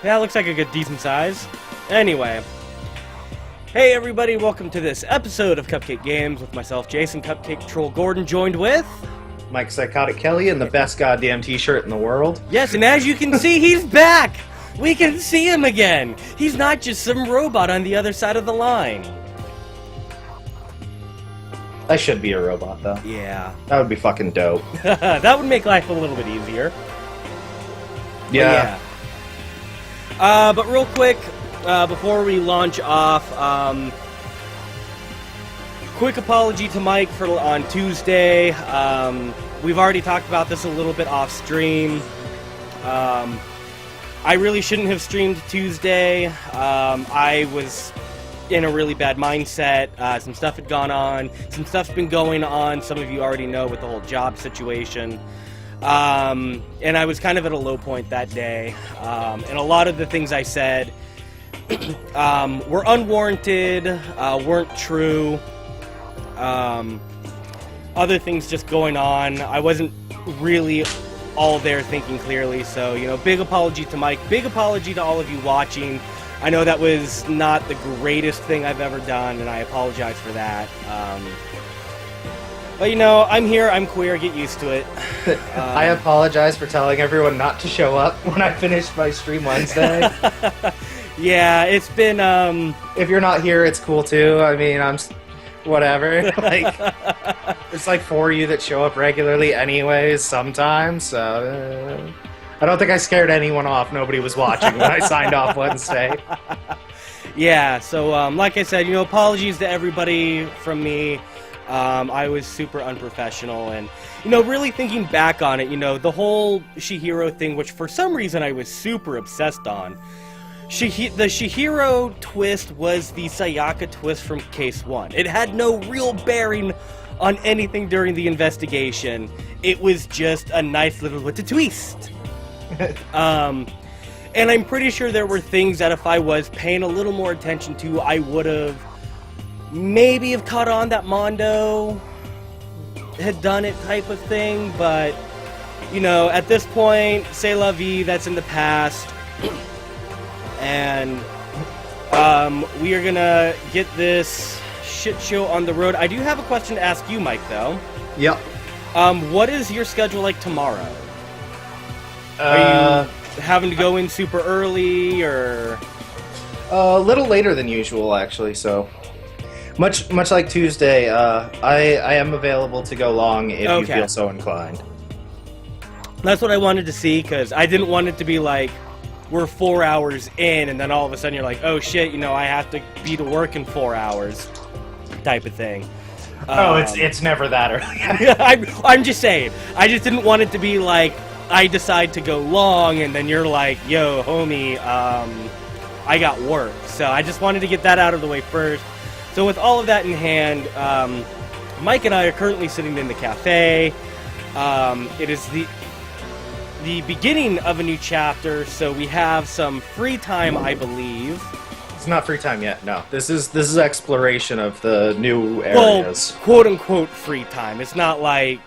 Yeah, looks like a good decent size. Anyway. Hey everybody, welcome to this episode of Cupcake Games with myself, Jason Cupcake Troll Gordon, joined with... Mike Psychotic Kelly in the best goddamn t-shirt in the world. Yes, and as you can see, he's back! We can see him again! He's not just some robot on the other side of the line. I should be a robot, though. Yeah. That would be fucking dope. That would make life a little bit easier. Yeah. But real quick, before we launch off, quick apology to Mike for on Tuesday. We've already talked about this a little bit off stream. I really shouldn't have streamed Tuesday. I was in a really bad mindset. Some stuff had gone on. Some stuff's been going on. Some of you already know with the whole job situation. And I was kind of at a low point that day. And a lot of the things I said were unwarranted, weren't true. Other things just going on. I wasn't really all there thinking clearly. So, you know, big apology to Mike. Big apology to all of you watching. I know that was not the greatest thing I've ever done, and I apologize for that. But, you know, I'm here, I'm queer, get used to it. I apologize for telling everyone not to show up when I finished my stream Wednesday. Yeah, it's been, If you're not here, it's cool, too. I mean, whatever. Like, it's like 4 of you that show up regularly anyways, sometimes, so... I don't think I scared anyone off. Nobody was watching when I signed off Wednesday. Yeah, so, like I said, you know, apologies to everybody from me. I was super unprofessional, and, you know, really thinking back on it, you know, the whole Chihiro thing, which for some reason I was super obsessed on, the Chihiro twist was the Sayaka twist from Case 1. It had no real bearing on anything during the investigation. It was just a nice little twist. And I'm pretty sure there were things that if I was paying a little more attention to, I would have maybe have caught on that Mondo had done it type of thing, but, you know, at this point, c'est la vie, that's in the past, and, we are gonna get this shit show on the road. I do have a question to ask you, Mike, though. Yep. What is your schedule like tomorrow? Are you having to go in super early, or...? A little later than usual, actually, so... Much like Tuesday, I am available to go long if you feel so inclined. That's what I wanted to see, because I didn't want it to be like, we're 4 hours in, and then all of a sudden you're like, oh shit, you know, I have to be to work in 4 hours, type of thing. It's never that early. I'm just saying, I just didn't want it to be like, I decide to go long, and then you're like, yo, homie, I got work. So I just wanted to get that out of the way first. So with all of that in hand, Mike and I are currently sitting in the cafe. It is the beginning of a new chapter, so we have some free time, I believe. It's not free time yet, no. This is exploration of the new areas. Well, quote-unquote free time. It's not like...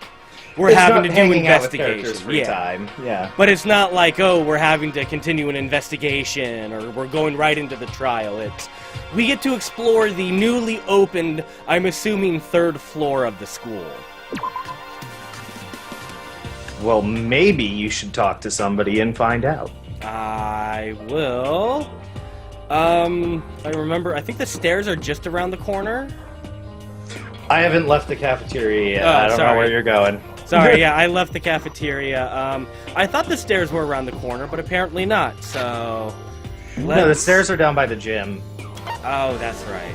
We're having to do investigation. Free time. Yeah. But it's not like, oh, we're having to continue an investigation or we're going right into the trial. It's we get to explore the newly opened, I'm assuming, 3rd floor of the school. Well, maybe you should talk to somebody and find out. I will. I remember, I think the stairs are just around the corner. I haven't left the cafeteria yet. I don't know where you're going. Sorry, yeah, I left the cafeteria. I thought the stairs were around the corner, but apparently not, so... No, the stairs are down by the gym. Oh, that's right.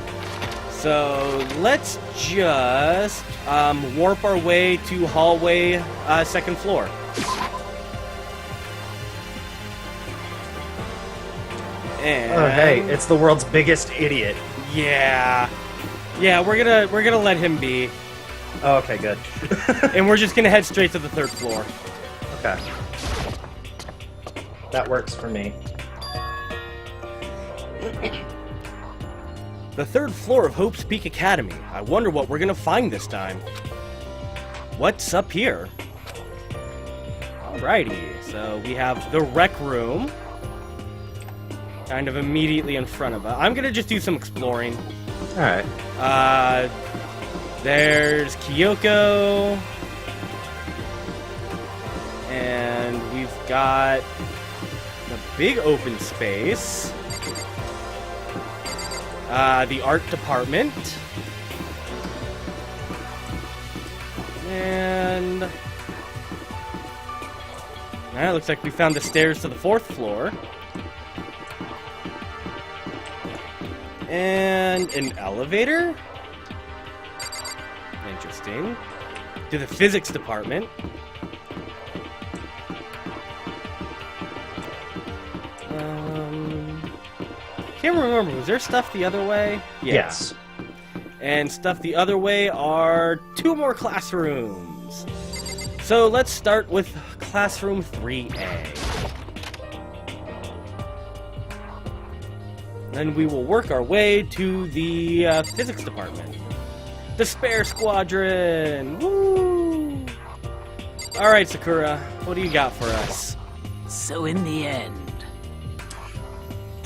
So, let's just warp our way to hallway 2nd floor. And... Oh, hey, it's the world's biggest idiot. Yeah. Yeah, we're gonna let him be. Oh, okay, good. And we're just gonna head straight to the 3rd floor. Okay. That works for me. The 3rd floor of Hope's Peak Academy. I wonder what we're gonna find this time. What's up here? Alrighty, so we have the rec room. kind of immediately in front of us. I'm gonna just do some exploring. Alright. There's Kyoko. And we've got the big open space. The art department. And it looks like we found the stairs to the 4th floor. And an elevator? Interesting. To the physics department. Can't remember, was there stuff the other way? Yeah. Yes. And stuff the other way are 2 more classrooms. So let's start with classroom 3A. Then we will work our way to the physics department. The spare squadron! Woo! Alright, Sakura, what do you got for us? So in the end,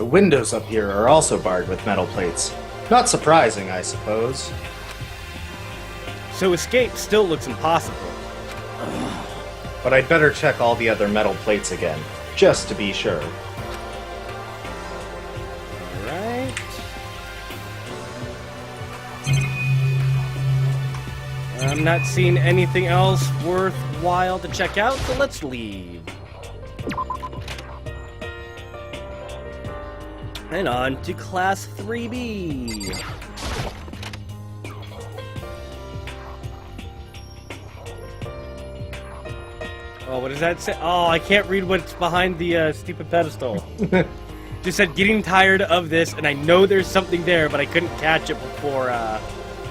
The windows up here are also barred with metal plates. Not surprising, I suppose. So escape still looks impossible. But I'd better check all the other metal plates again, just to be sure. Alright. I'm not seeing anything else worthwhile to check out, so let's leave. And on to class 3B. Oh, what does that say? Oh, I can't read what's behind the stupid pedestal. Just said getting tired of this, and I know there's something there, but I couldn't catch it before.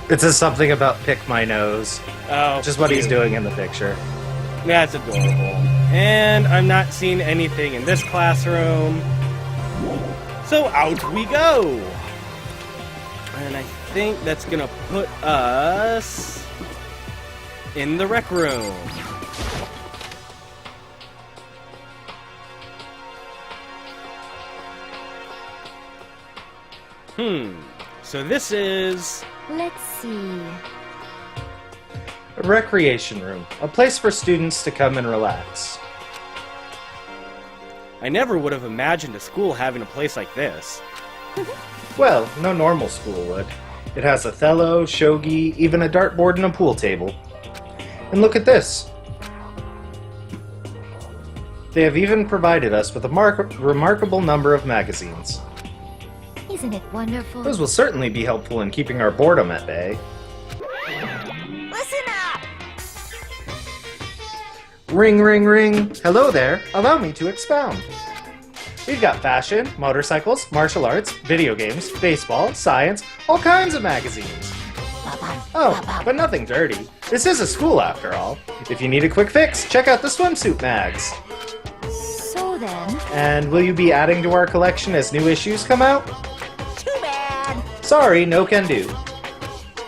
It says something about pick my nose. Oh, Which is what he's cute. doing in the picture. That's adorable. And I'm not seeing anything in this classroom. So out we go! And I think that's gonna put us in the rec room. So this is... Let's see. A recreation room. A place for students to come and relax. I never would have imagined a school having a place like this. Well, no normal school would. It has Othello, shogi, even a dartboard and a pool table. And look at this. They have even provided us with a remarkable number of magazines. Isn't it wonderful? Those will certainly be helpful in keeping our boredom at bay. Listen up! Ring, ring, ring. Hello there. Allow me to expound. We've got fashion, motorcycles, martial arts, video games, baseball, science, all kinds of magazines. Oh, but nothing dirty. This is a school after all. If you need a quick fix, check out the swimsuit mags. So then... And will you be adding to our collection as new issues come out? Too bad! Sorry, no can do.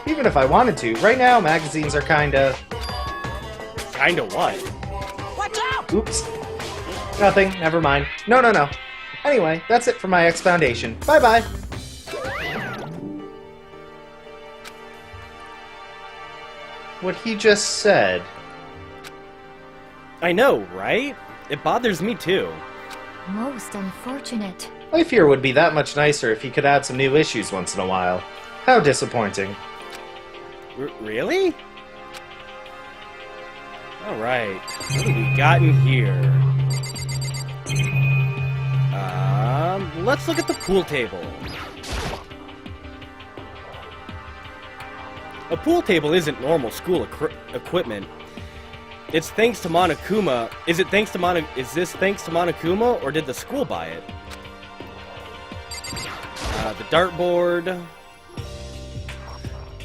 Even if I wanted to, right now magazines are kinda... Kinda what? Watch out! Oops. Nothing, never mind. No. Anyway, that's it for my expoundation. Bye-bye. What he just said... I know, right? It bothers me too. Most unfortunate. Life here would be that much nicer if he could add some new issues once in a while. How disappointing. Really? Alright, what do we got in here? Let's look at the pool table. A pool table isn't normal school equipment. It's thanks to Monokuma. Is this thanks to Monokuma, or did the school buy it? The dartboard.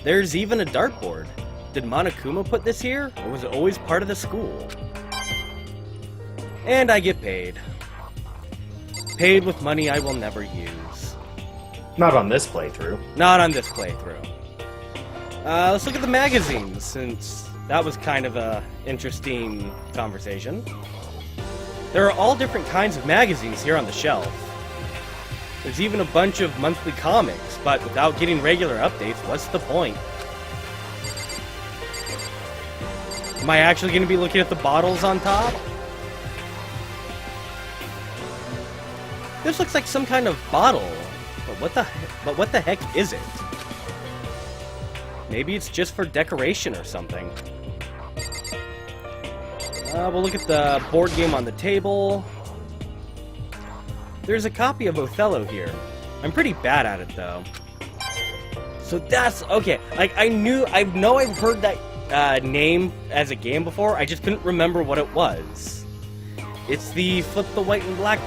There's even a dartboard. Did Monokuma put this here, or was it always part of the school? And I get paid. Paid with money I will never use. Not on this playthrough. Not on this playthrough. Let's look at the magazines, since that was kind of a interesting conversation. There are all different kinds of magazines here on the shelf. There's even a bunch of monthly comics, but without getting regular updates, what's the point? Am I actually going to be looking at the bottles on top? This looks like some kind of bottle, but what the heck is it? Maybe it's just for decoration or something. We'll look at the board game on the table. There's a copy of Othello here. I'm pretty bad at it, though. So that's... okay, like, I know I've heard that name as a game before, I just couldn't remember what it was. It's the flip the white and black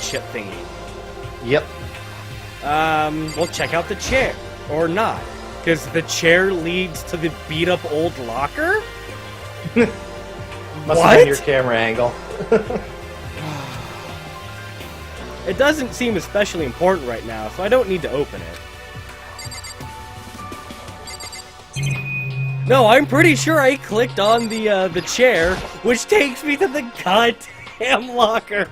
chip thingy. Yep. Well, check out the chair. Or not. Because the chair leads to the beat-up old locker? Must have been your camera angle. It doesn't seem especially important right now, so I don't need to open it. No, I'm pretty sure I clicked on the chair, which takes me to the goddamn locker.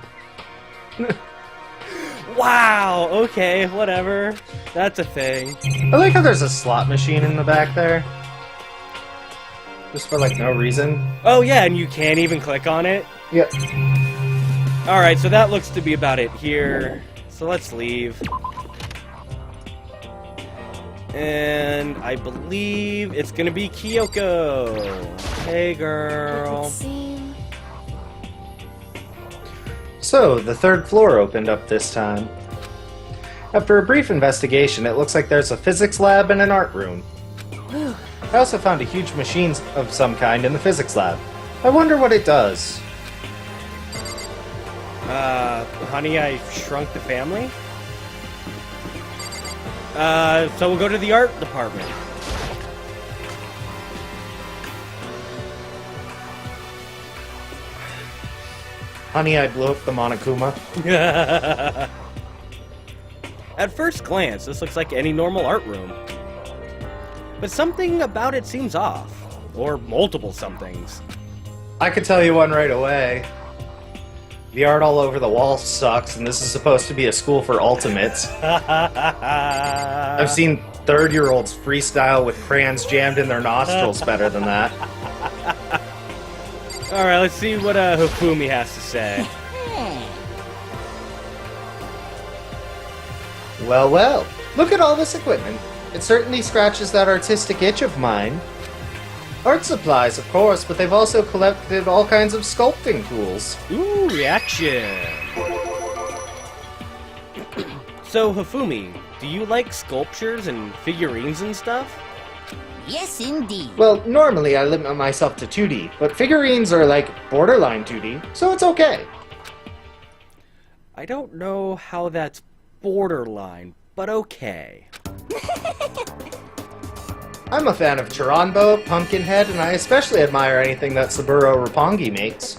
Wow, okay, whatever. That's a thing. I like how there's a slot machine in the back there. Just for, like, no reason. Oh yeah, and you can't even click on it? Yep. Alright, so that looks to be about it here. So let's leave. And I believe it's gonna be Kyoko. Hey, girl. So, the third floor opened up this time. After a brief investigation, it looks like there's a physics lab and an art room. I also found a huge machine of some kind in the physics lab. I wonder what it does. Honey, I Shrunk the Family? So we'll go to the art department. Honey, I blew up the Monokuma. At first glance, this looks like any normal art room. But something about it seems off. Or multiple somethings. I could tell you one right away. The art all over the wall sucks, and this is supposed to be a school for ultimates. I've seen third-year-olds freestyle with crayons jammed in their nostrils better than that. Alright, let's see what Hifumi has to say. Well, well, look at all this equipment. It certainly scratches that artistic itch of mine. Art supplies, of course, but they've also collected all kinds of sculpting tools. Ooh, reaction! So, Hifumi, do you like sculptures and figurines and stuff? Yes, indeed. Well, normally I limit myself to 2D, but figurines are like borderline 2D, so it's okay. I don't know how that's borderline, but okay. I'm a fan of Chiranbo, Pumpkinhead, and I especially admire anything that Saburo Roppongi makes.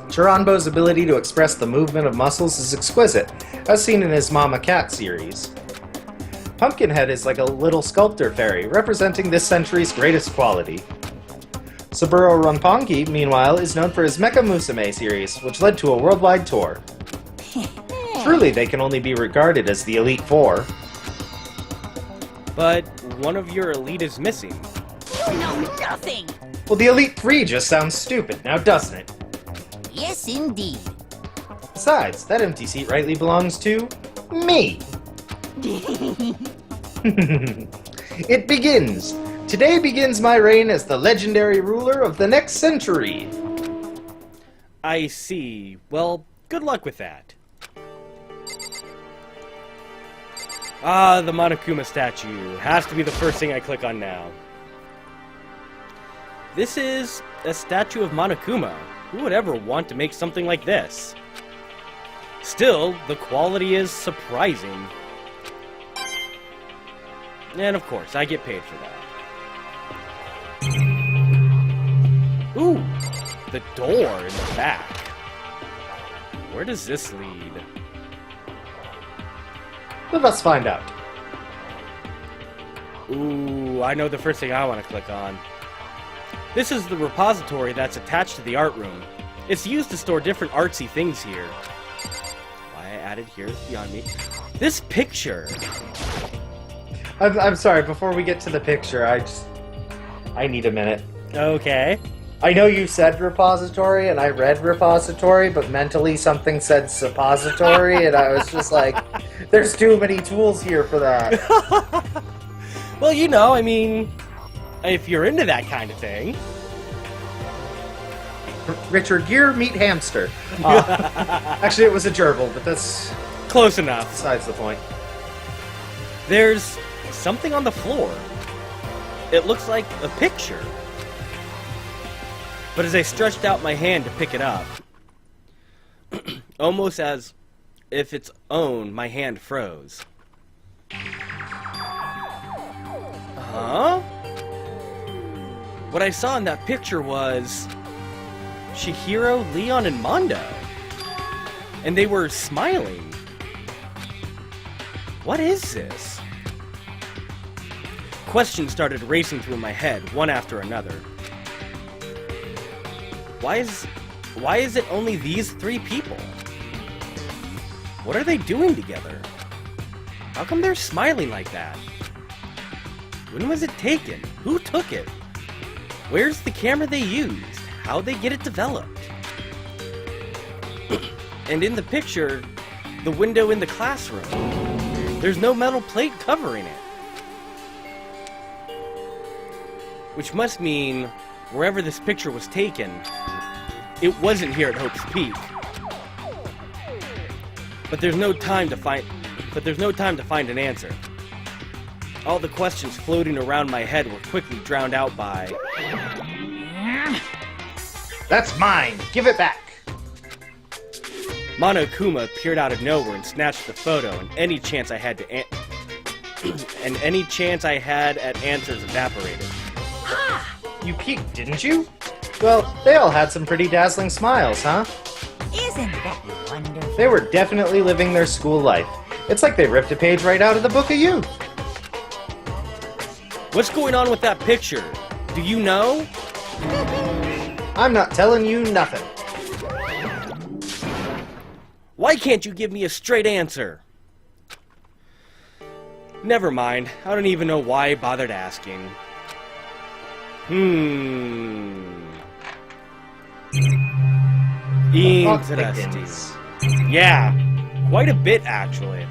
Chiranbo's ability to express the movement of muscles is exquisite, as seen in his Mama Cat series. Pumpkinhead is like a little sculptor fairy, representing this century's greatest quality. Saburo Roppongi, meanwhile, is known for his Mecha Musume series, which led to a worldwide tour. Truly, they can only be regarded as the Elite Four. But one of your elite is missing. You know nothing. Well, the Elite Three just sounds stupid, now doesn't it? Yes, indeed. Besides, that empty seat rightly belongs to... me! It begins! Today begins my reign as the legendary ruler of the next century! I see. Well, good luck with that. Ah, the Monokuma statue. Has to be the first thing I click on now. This is a statue of Monokuma. Who would ever want to make something like this? Still, the quality is surprising. And of course, I get paid for that. Ooh, the door in the back. Where does this lead? Let us find out. Ooh, I know the first thing I want to click on. This is the repository that's attached to the art room. It's used to store different artsy things here. Why added here is beyond me. This picture. I'm sorry, before we get to the picture, I need a minute. Okay. I know you said repository, and I read repository, but mentally something said suppository, and I was just like, there's too many tools here for that. Well, you know, I mean, if you're into that kind of thing. Richard Gere, meet hamster. Actually, it was a gerbil, but that's Close enough. besides the point. There's something on the floor. It looks like a picture. But as I stretched out my hand to pick it up, almost as if its own, my hand froze. Huh? What I saw in that picture was Chihiro, Leon, and Mondo. And they were smiling. What is this? Questions started racing through my head, one after another. Why is it only these three people? What are they doing together? How come they're smiling like that? When was it taken? Who took it? Where's the camera they used? How'd they get it developed? And in the picture, the window in the classroom, there's no metal plate covering it. Which must mean, wherever this picture was taken, it wasn't here at Hope's Peak. But there's no time to find an answer. All the questions floating around my head were quickly drowned out by... That's mine! Give it back! Monokuma appeared out of nowhere and snatched the photo, and any chance I had at answers evaporated. You peeked, didn't you? Well, they all had some pretty dazzling smiles, huh? Isn't that wonderful? They were definitely living their school life. It's like they ripped a page right out of the Book of Youth. What's going on with that picture? Do you know? I'm not telling you nothing. Why can't you give me a straight answer? Never mind. I don't even know why I bothered asking. Interesting. Yeah, quite a bit, actually.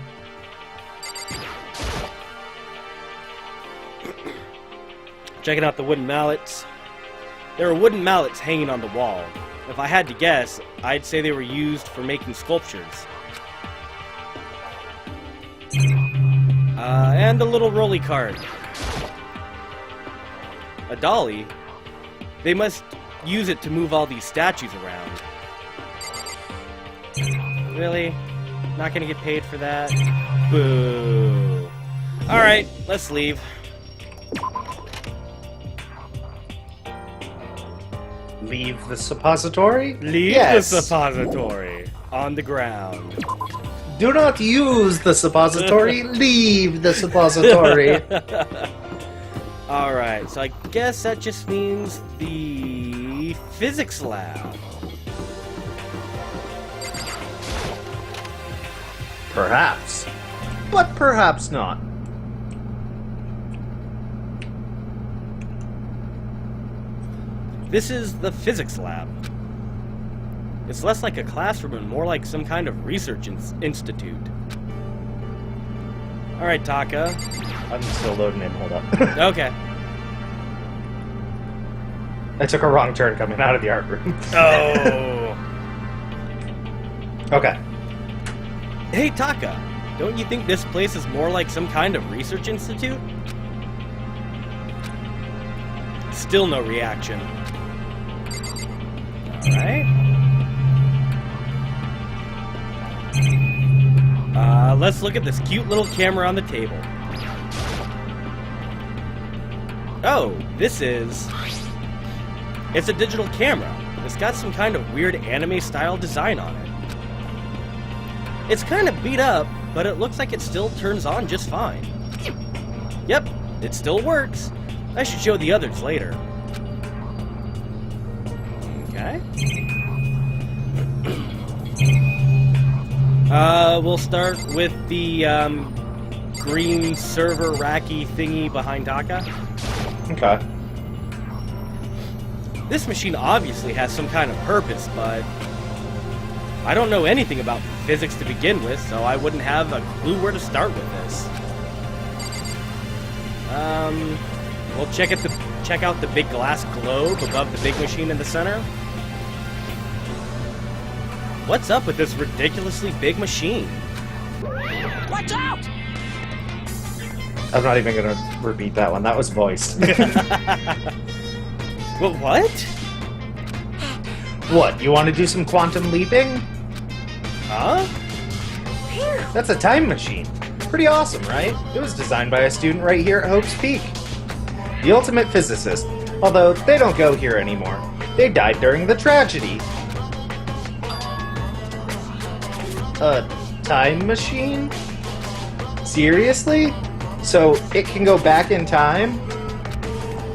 Checking out the wooden mallets. There were wooden mallets hanging on the wall. If I had to guess, I'd say they were used for making sculptures. And a little rolly cart. A dolly? They must use it to move all these statues around. Really? Not gonna get paid for that? Boo. Alright, let's leave. Leave the suppository? Leave Yes. the suppository on the ground. Do not use the suppository. Leave the suppository. Alright, so I guess that just means the physics lab. Perhaps. But perhaps not. This is the physics lab. It's less like a classroom and more like some kind of research institute. Alright, Taka. I'm still loading in. Hold up. Okay. I took a wrong turn coming out of the art room. Oh. Okay. Hey, Taka. Don't you think this place is more like some kind of research institute? Still no reaction. Alright. Let's look at this cute little camera on the table. Oh, this is... It's a digital camera. It's got some kind of weird anime-style design on it. It's kind of beat up, but it looks like it still turns on just fine. Yep, it still works. I should show the others later. Okay. We'll start with the green server racky thingy behind Taka. Okay. This machine obviously has some kind of purpose, but I don't know anything about physics to begin with, so I wouldn't have a clue where to start with this. We'll check out the big glass globe above the big machine in the center. What's up with this ridiculously big machine? Watch out! I'm not even gonna repeat that one. That was voiced. What? What, you want to do some quantum leaping? Huh? That's a time machine. Pretty awesome, right? It was designed by a student right here at Hope's Peak. The ultimate physicist. Although, they don't go here anymore. They died during the tragedy. A time machine? Seriously? So, it can go back in time?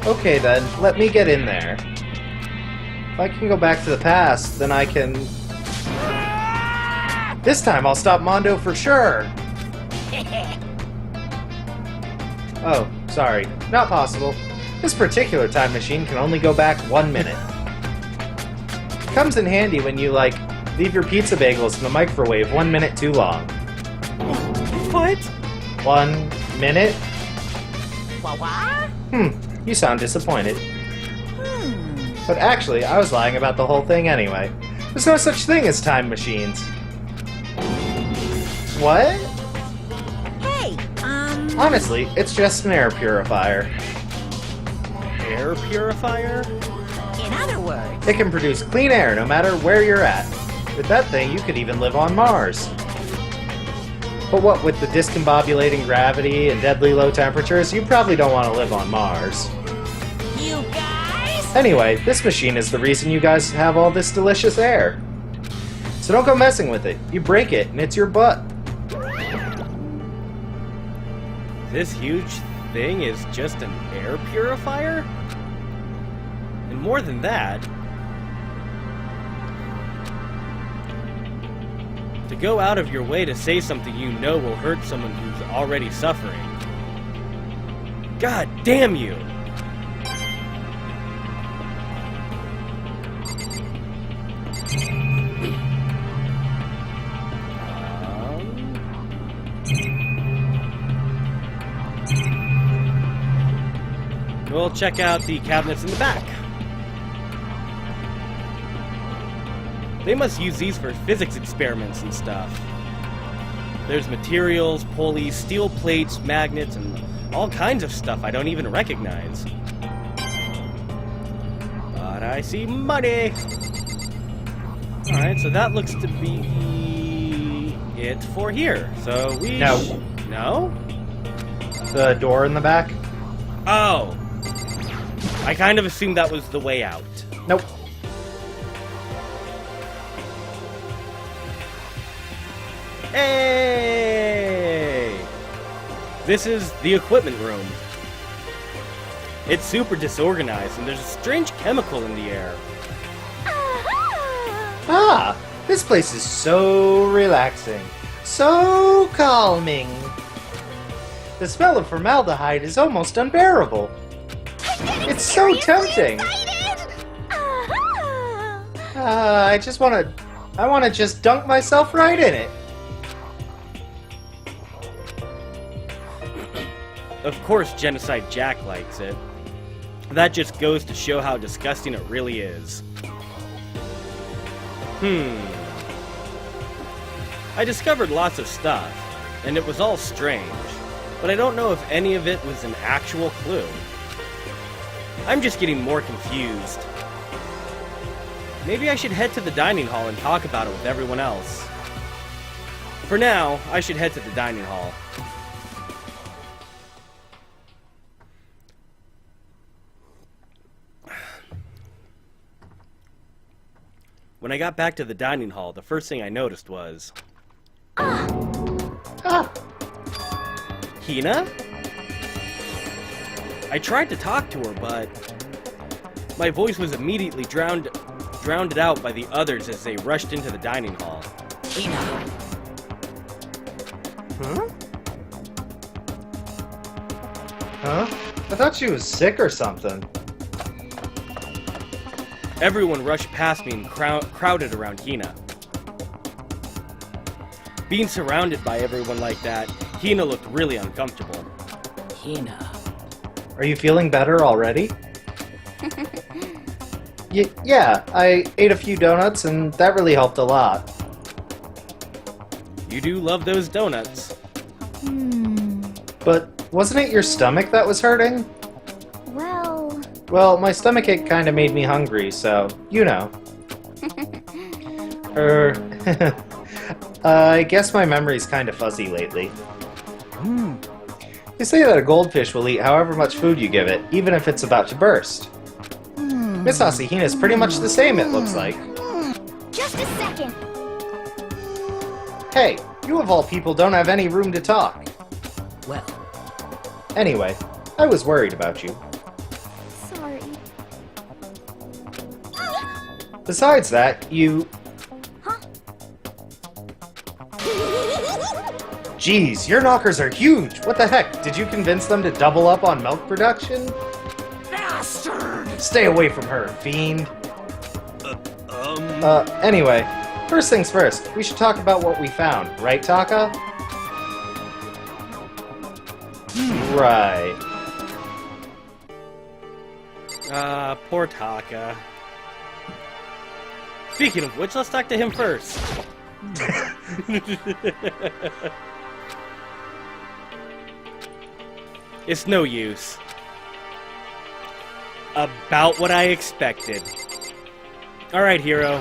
Okay then, let me get in there. If I can go back to the past, then I can... This time I'll stop Mondo for sure! Oh, sorry. Not possible. This particular time machine can only go back 1 minute. Comes in handy when you, like, leave your pizza bagels in the microwave 1 minute too long. What? 1 minute? What? You sound disappointed. But actually, I was lying about the whole thing anyway. There's no such thing as time machines. What? Hey, Honestly, it's just an air purifier. Air purifier? in other words, It can produce clean air no matter where you're at. With that thing, you could even live on Mars. But what with the discombobulating gravity and deadly low temperatures, you probably don't want to live on Mars. you guys? Anyway, this machine is the reason you guys have all this delicious air. So don't go messing with it. You break it, and it's your butt. This huge thing is just an air purifier? And more than that, to go out of your way to say something you know will hurt someone who's already suffering. God damn you! We'll check out the cabinets in the back. They must use these for physics experiments and stuff. There's materials, pulleys, steel plates, magnets, and all kinds of stuff I don't even recognize. But I see money! Alright, so that looks to be it for here. So we... No. No? The door in the back? Oh! I kind of assumed that was the way out. Nope. Hey! This is the equipment room. It's super disorganized, and there's a strange chemical in the air. Ah, this place is so relaxing. So calming. The smell of formaldehyde is almost unbearable. It's so tempting. I want to just dunk myself right in it. Of course, Genocide Jack likes it. That just goes to show how disgusting it really is. I discovered lots of stuff, and it was all strange, but I don't know if any of it was an actual clue. I'm just getting more confused. Maybe I should head to the dining hall and talk about it with everyone else. For now, I should head to the dining hall. When I got back to the dining hall, the first thing I noticed was... Ah, Hina? I tried to talk to her, but my voice was immediately drowned out by the others as they rushed into the dining hall. Hina, Huh? I thought she was sick or something. Everyone rushed past me and crowded around Hina. Being surrounded by everyone like that, Hina looked really uncomfortable. Hina. Are you feeling better already? Yeah, I ate a few donuts and that really helped a lot. You do love those donuts. But wasn't it your stomach that was hurting? Well, my stomach ache kind of made me hungry, so, you know. I guess my memory's kind of fuzzy lately. They say that a goldfish will eat however much food you give it, even if it's about to burst. Miss Asahina's pretty much the same, it looks like. Just a second. Hey, you of all people don't have any room to talk. Well, Anyway, I was worried about you. Sorry. Besides that, you... Jeez, your knockers are huge! What the heck? Did you convince them to double up on milk production? bastard! Stay away from her, fiend! Anyway, first things first, we should talk about what we found, right, Taka? Right. Poor Taka. Speaking of which, let's talk to him first. It's no use. About what I expected. Alright, hero.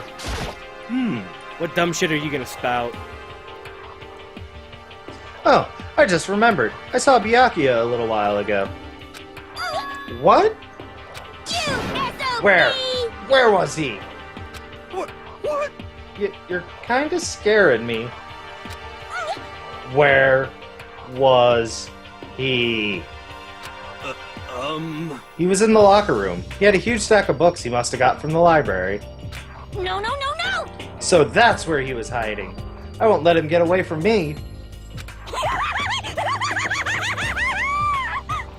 What dumb shit are you gonna spout? Oh, I just remembered. I saw Byakuya a little while ago. What? Where? Where was he? What? You're kinda scaring me. Where was he? He was in the locker room. He had a huge stack of books he must have got from the library. No. So that's where he was hiding. I won't let him get away from me.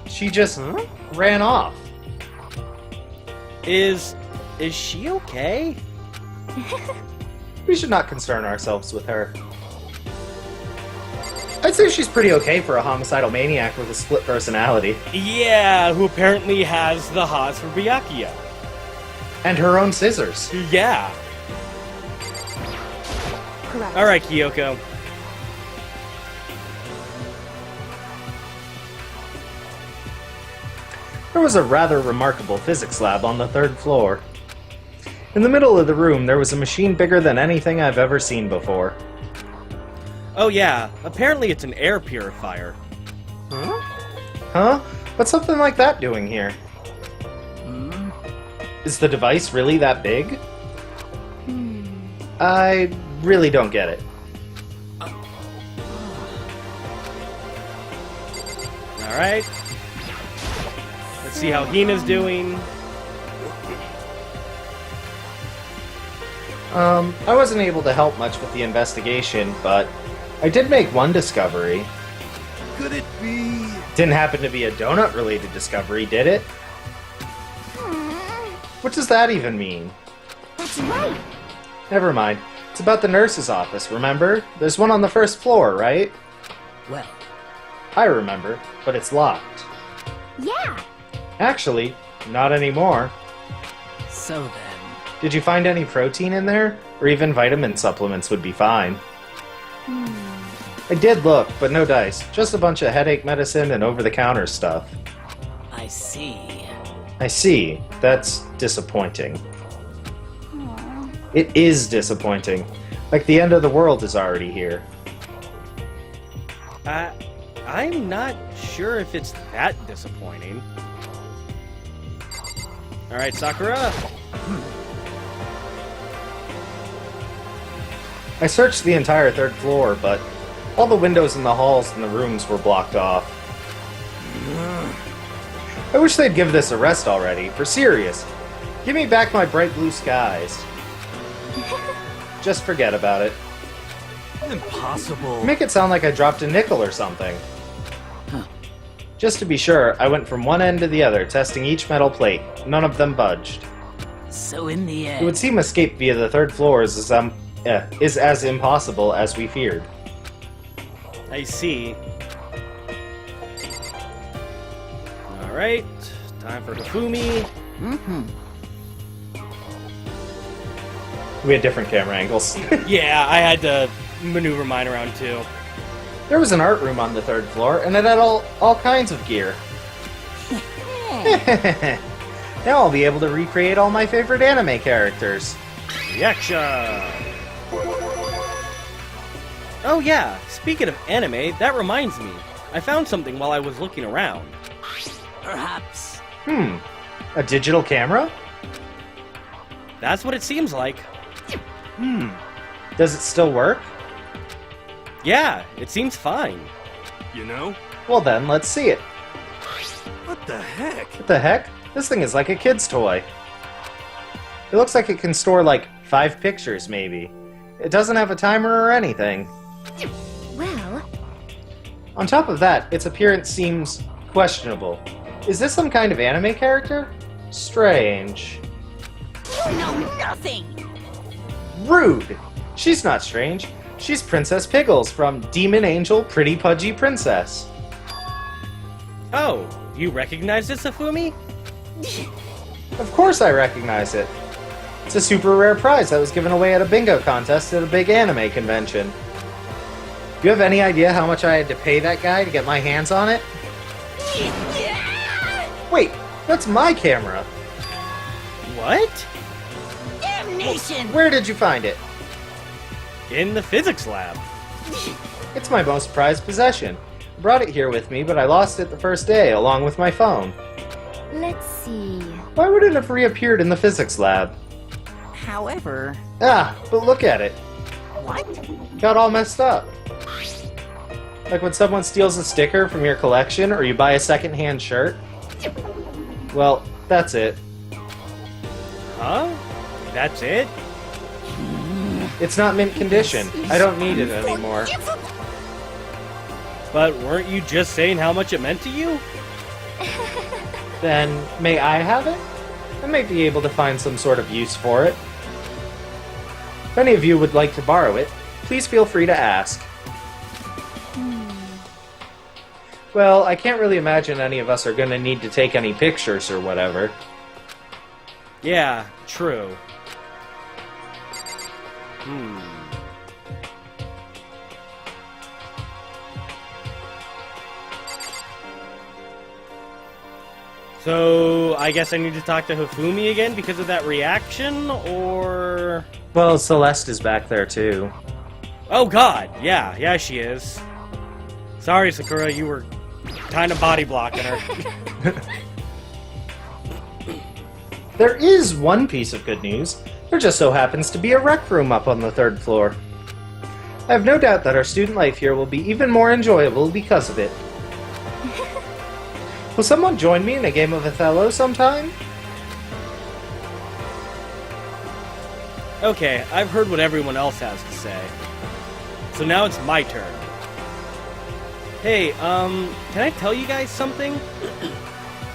She just ran off. Is she okay? We should not concern ourselves with her. I'd say she's pretty okay for a homicidal maniac with a split personality. Yeah, who apparently has the hots for Byakuya. And her own scissors. Yeah. Correct. Alright, Kyoko. There was a rather remarkable physics lab on the 3rd floor. In the middle of the room, there was a machine bigger than anything I've ever seen before. Oh yeah, apparently it's an air purifier. Huh? What's something like that doing here? Is the device really that big? I really don't get it. Alright. Let's see how Hina's doing. I wasn't able to help much with the investigation, but I did make one discovery. Could it be? Didn't happen to be a donut-related discovery, did it? What does that even mean? That's right. Never mind. It's about the nurse's office, remember? There's one on the 1st floor, right? Well, I remember, but it's locked. Yeah. Actually, not anymore. so then. Did you find any protein in there? Or even vitamin supplements would be fine. I did look, but no dice. Just a bunch of headache medicine and over-the-counter stuff. I see. I see. That's disappointing. It is disappointing. Like the end of the world is already here. I'm not sure if it's that disappointing. Alright, Sakura. I searched the entire 3rd floor, but all the windows in the halls and the rooms were blocked off. I wish they'd give this a rest already, for serious. Give me back my bright blue skies. Just forget about it. Impossible. Make it sound like I dropped a nickel or something. Huh. Just to be sure, I went from one end to the other, testing each metal plate. None of them budged. So in the It would end, seem escape via the third floor is as impossible as we feared. I see. Alright, time for Hifumi. We had different camera angles. Yeah, I had to maneuver mine around too. There was an art room on the third floor, and it had all kinds of gear. Now I'll be able to recreate all my favorite anime characters. Reaction! Oh yeah, speaking of anime, that reminds me. I found something while I was looking around. perhaps. A digital camera? That's what it seems like. Does it still work? Yeah, it seems fine. You know? Well then, let's see it. What the heck? What the heck? This thing is like a kid's toy. It looks like it can store like 5 pictures, maybe. It doesn't have a timer or anything. Well, On top of that, its appearance seems questionable. Is this some kind of anime character? Strange. you know nothing. Rude! She's not strange. She's Princess Pickles from Demon Angel Pretty Pudgy Princess. Oh, you recognize this, Hifumi? Of course I recognize it. It's a super rare prize that was given away at a bingo contest at a big anime convention. Do you have any idea how much I had to pay that guy to get my hands on it? Wait, that's my camera. What? Damnation! Where did you find it? In the physics lab. It's my most prized possession. I brought it here with me, but I lost it the first day, along with my phone. Let's see. Why would it have reappeared in the physics lab? However, Ah, but look at it. what? Got all messed up. Like when someone steals a sticker from your collection or you buy a second-hand shirt? Well, that's it. Huh? That's it? It's not mint condition. I don't need it anymore. But weren't you just saying how much it meant to you? Then, may I have it? I might be able to find some sort of use for it. If any of you would like to borrow it, please feel free to ask. Well, I can't really imagine any of us are going to need to take any pictures or whatever. Yeah, true. So, I guess I need to talk to Hifumi again because of that reaction, or... Well, Celeste is back there too. Oh god, yeah, she is. Sorry, Sakura, you were kind of body blocking her. There is one piece of good news. There just so happens to be a rec room up on the third floor. I have no doubt that our student life here will be even more enjoyable because of it. Will someone join me in a game of Othello sometime? Okay, I've heard what everyone else has to say. So now it's my turn. Hey, can I tell you guys something?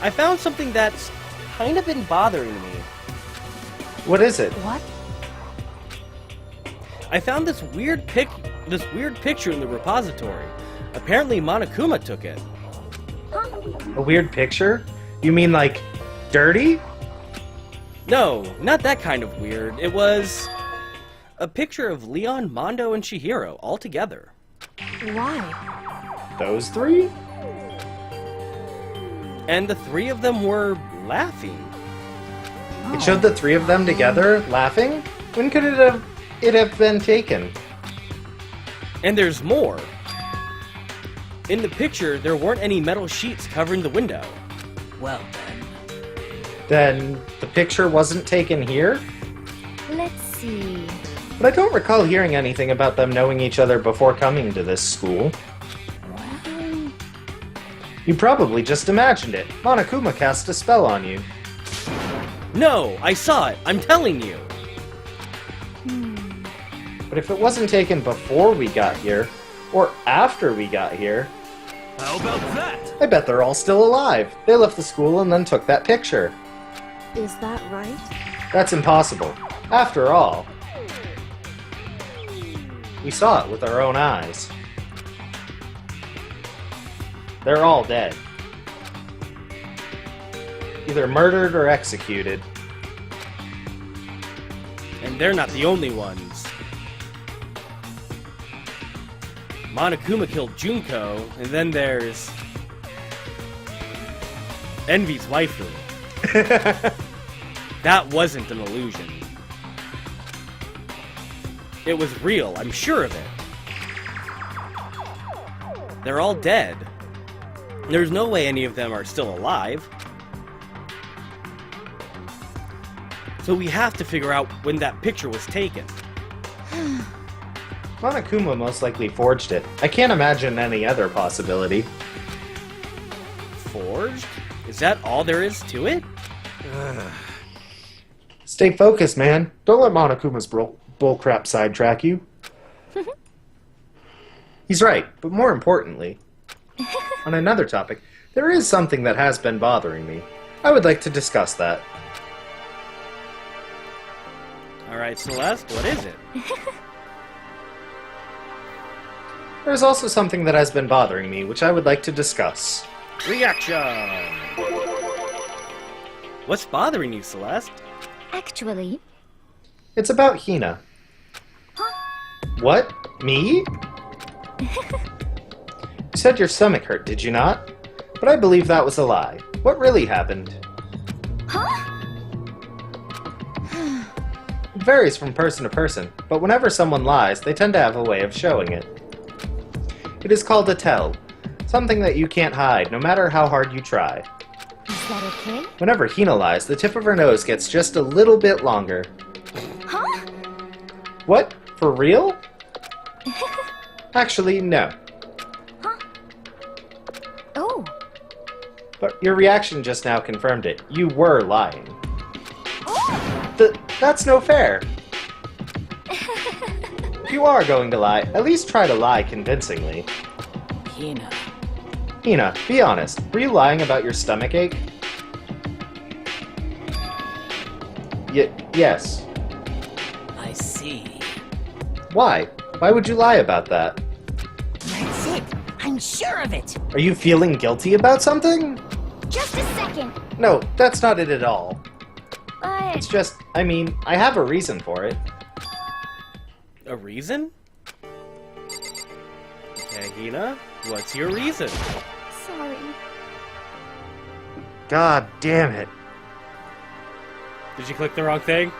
I found something that's kind of been bothering me. What is it? What? I found this weird picture in the repository. Apparently Monokuma took it. A weird picture? You mean like dirty? No, not that kind of weird. It was a picture of Leon, Mondo, and Chihiro all together. Why? Those three? And the three of them were laughing. It showed the three of them together, laughing? When could it have been taken? And there's more. In the picture, there weren't any metal sheets covering the window. Well then. Then the picture wasn't taken here? Let's see. But I don't recall hearing anything about them knowing each other before coming to this school. Well, You probably just imagined it. Monokuma cast a spell on you. No, I saw it. I'm telling you. But But if it wasn't taken before we got here, or after we got here, How about that? I bet they're all still alive. They left the school and then took that picture. Is that right? That's impossible. After all, we saw it with our own eyes. They're all dead. Either murdered or executed. And they're not the only ones. Monokuma killed Junko, and then there's Envy's waifu. That wasn't an illusion. It was real, I'm sure of it. They're all dead. There's no way any of them are still alive. So we have to figure out when that picture was taken. Monokuma most likely forged it. I can't imagine any other possibility. Forged? Is that all there is to it? Stay focused, man. Don't let Monokuma's bullcrap sidetrack you. He's right, but more importantly, on another topic, there is something that has been bothering me. I would like to discuss that. Alright, Celeste, what is it? There's also something that has been bothering me, which I would like to discuss. Reaction! What's bothering you, Celeste? Actually, It's about Hina. What? Me? You said your stomach hurt, did you not? But I believe that was a lie. What really happened? It varies from person to person, but whenever someone lies, they tend to have a way of showing it. It is called a tell, something that you can't hide, no matter how hard you try. is that okay? Whenever Hina lies, the tip of her nose gets just a little bit longer. Huh? What? For real? Actually, no. Oh, But your reaction just now confirmed it. You were lying. That's no fair. If you are going to lie, at least try to lie convincingly. Hina. Hina, be honest. Were you lying about your stomach ache? Yes. I see. Why? Why would you lie about that? That's it. I'm sure of it. Are you feeling guilty about something? just a second. No, that's not it at all. But It's just, I mean, I have a reason for it. A reason? Okay, Hina, what's your reason? sorry. God damn it. Did you click the wrong thing?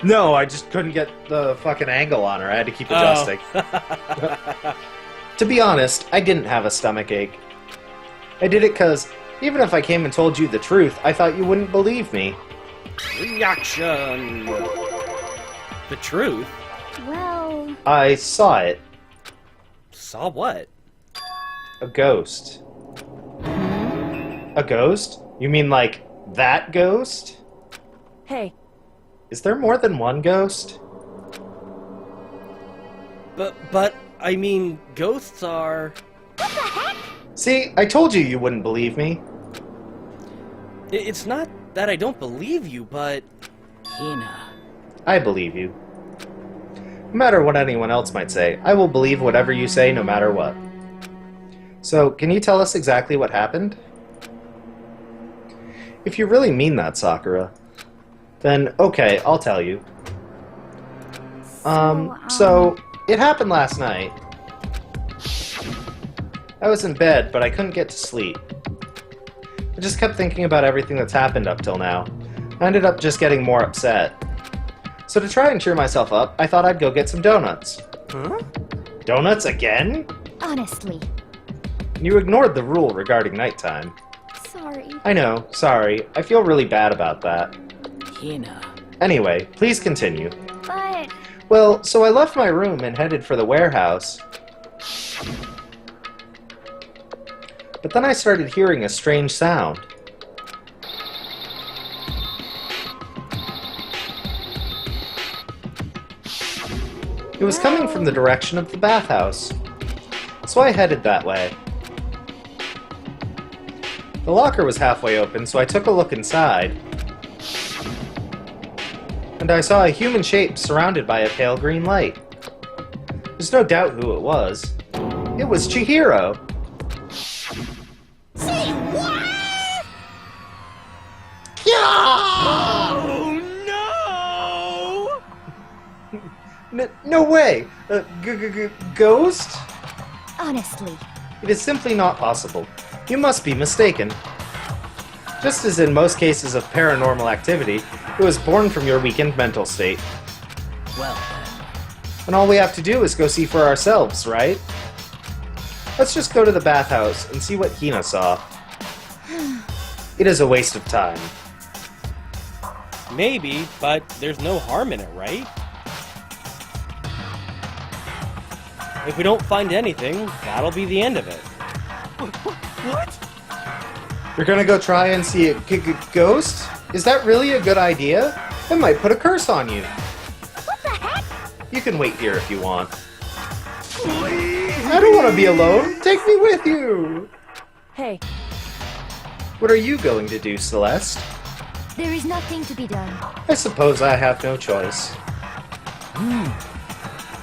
No, I just couldn't get the fucking angle on her. I had to keep adjusting. To be honest, I didn't have a stomach ache. I did it because, even if I came and told you the truth, I thought you wouldn't believe me. Reaction! The truth? Well, I saw it. Saw what? A ghost. A ghost? You mean like that ghost? Hey, Is there more than one ghost? But, I mean, ghosts are... See, I told you you wouldn't believe me. It's not that I don't believe you, but... Hina. I believe you. No matter what anyone else might say, I will believe whatever you say no matter what. So, can you tell us exactly what happened? If you really mean that, Sakura, then okay, I'll tell you. So, it happened last night. I was in bed, but I couldn't get to sleep. I just kept thinking about everything that's happened up till now. I ended up just getting more upset. So to try and cheer myself up, I thought I'd go get some donuts. Huh? Donuts again? honestly, You ignored the rule regarding nighttime. sorry. I know, sorry. I feel really bad about that. Hina. Anyway, please continue. But Well, so I left my room and headed for the warehouse. But then I started hearing a strange sound. It was coming from the direction of the bathhouse, so I headed that way. The locker was halfway open, so I took a look inside. And I saw a human shape surrounded by a pale green light. There's no doubt who it was. It was Chihiro. Say what? Oh no! No way! Ghost? Honestly. It is simply not possible. You must be mistaken. Just as in most cases of paranormal activity, it was born from your weakened mental state. Well, And all we have to do is go see for ourselves, right? Let's just go to the bathhouse and see what Hina saw. It is a waste of time. Maybe, but there's no harm in it, right? If we don't find anything, that'll be the end of it. What? You're gonna go try and see a ghost? Is that really a good idea? It might put a curse on you. What the heck? You can wait here if you want. Please! I don't want to be alone. Take me with you. hey, What are you going to do, Celeste? There is nothing to be done. I suppose I have no choice.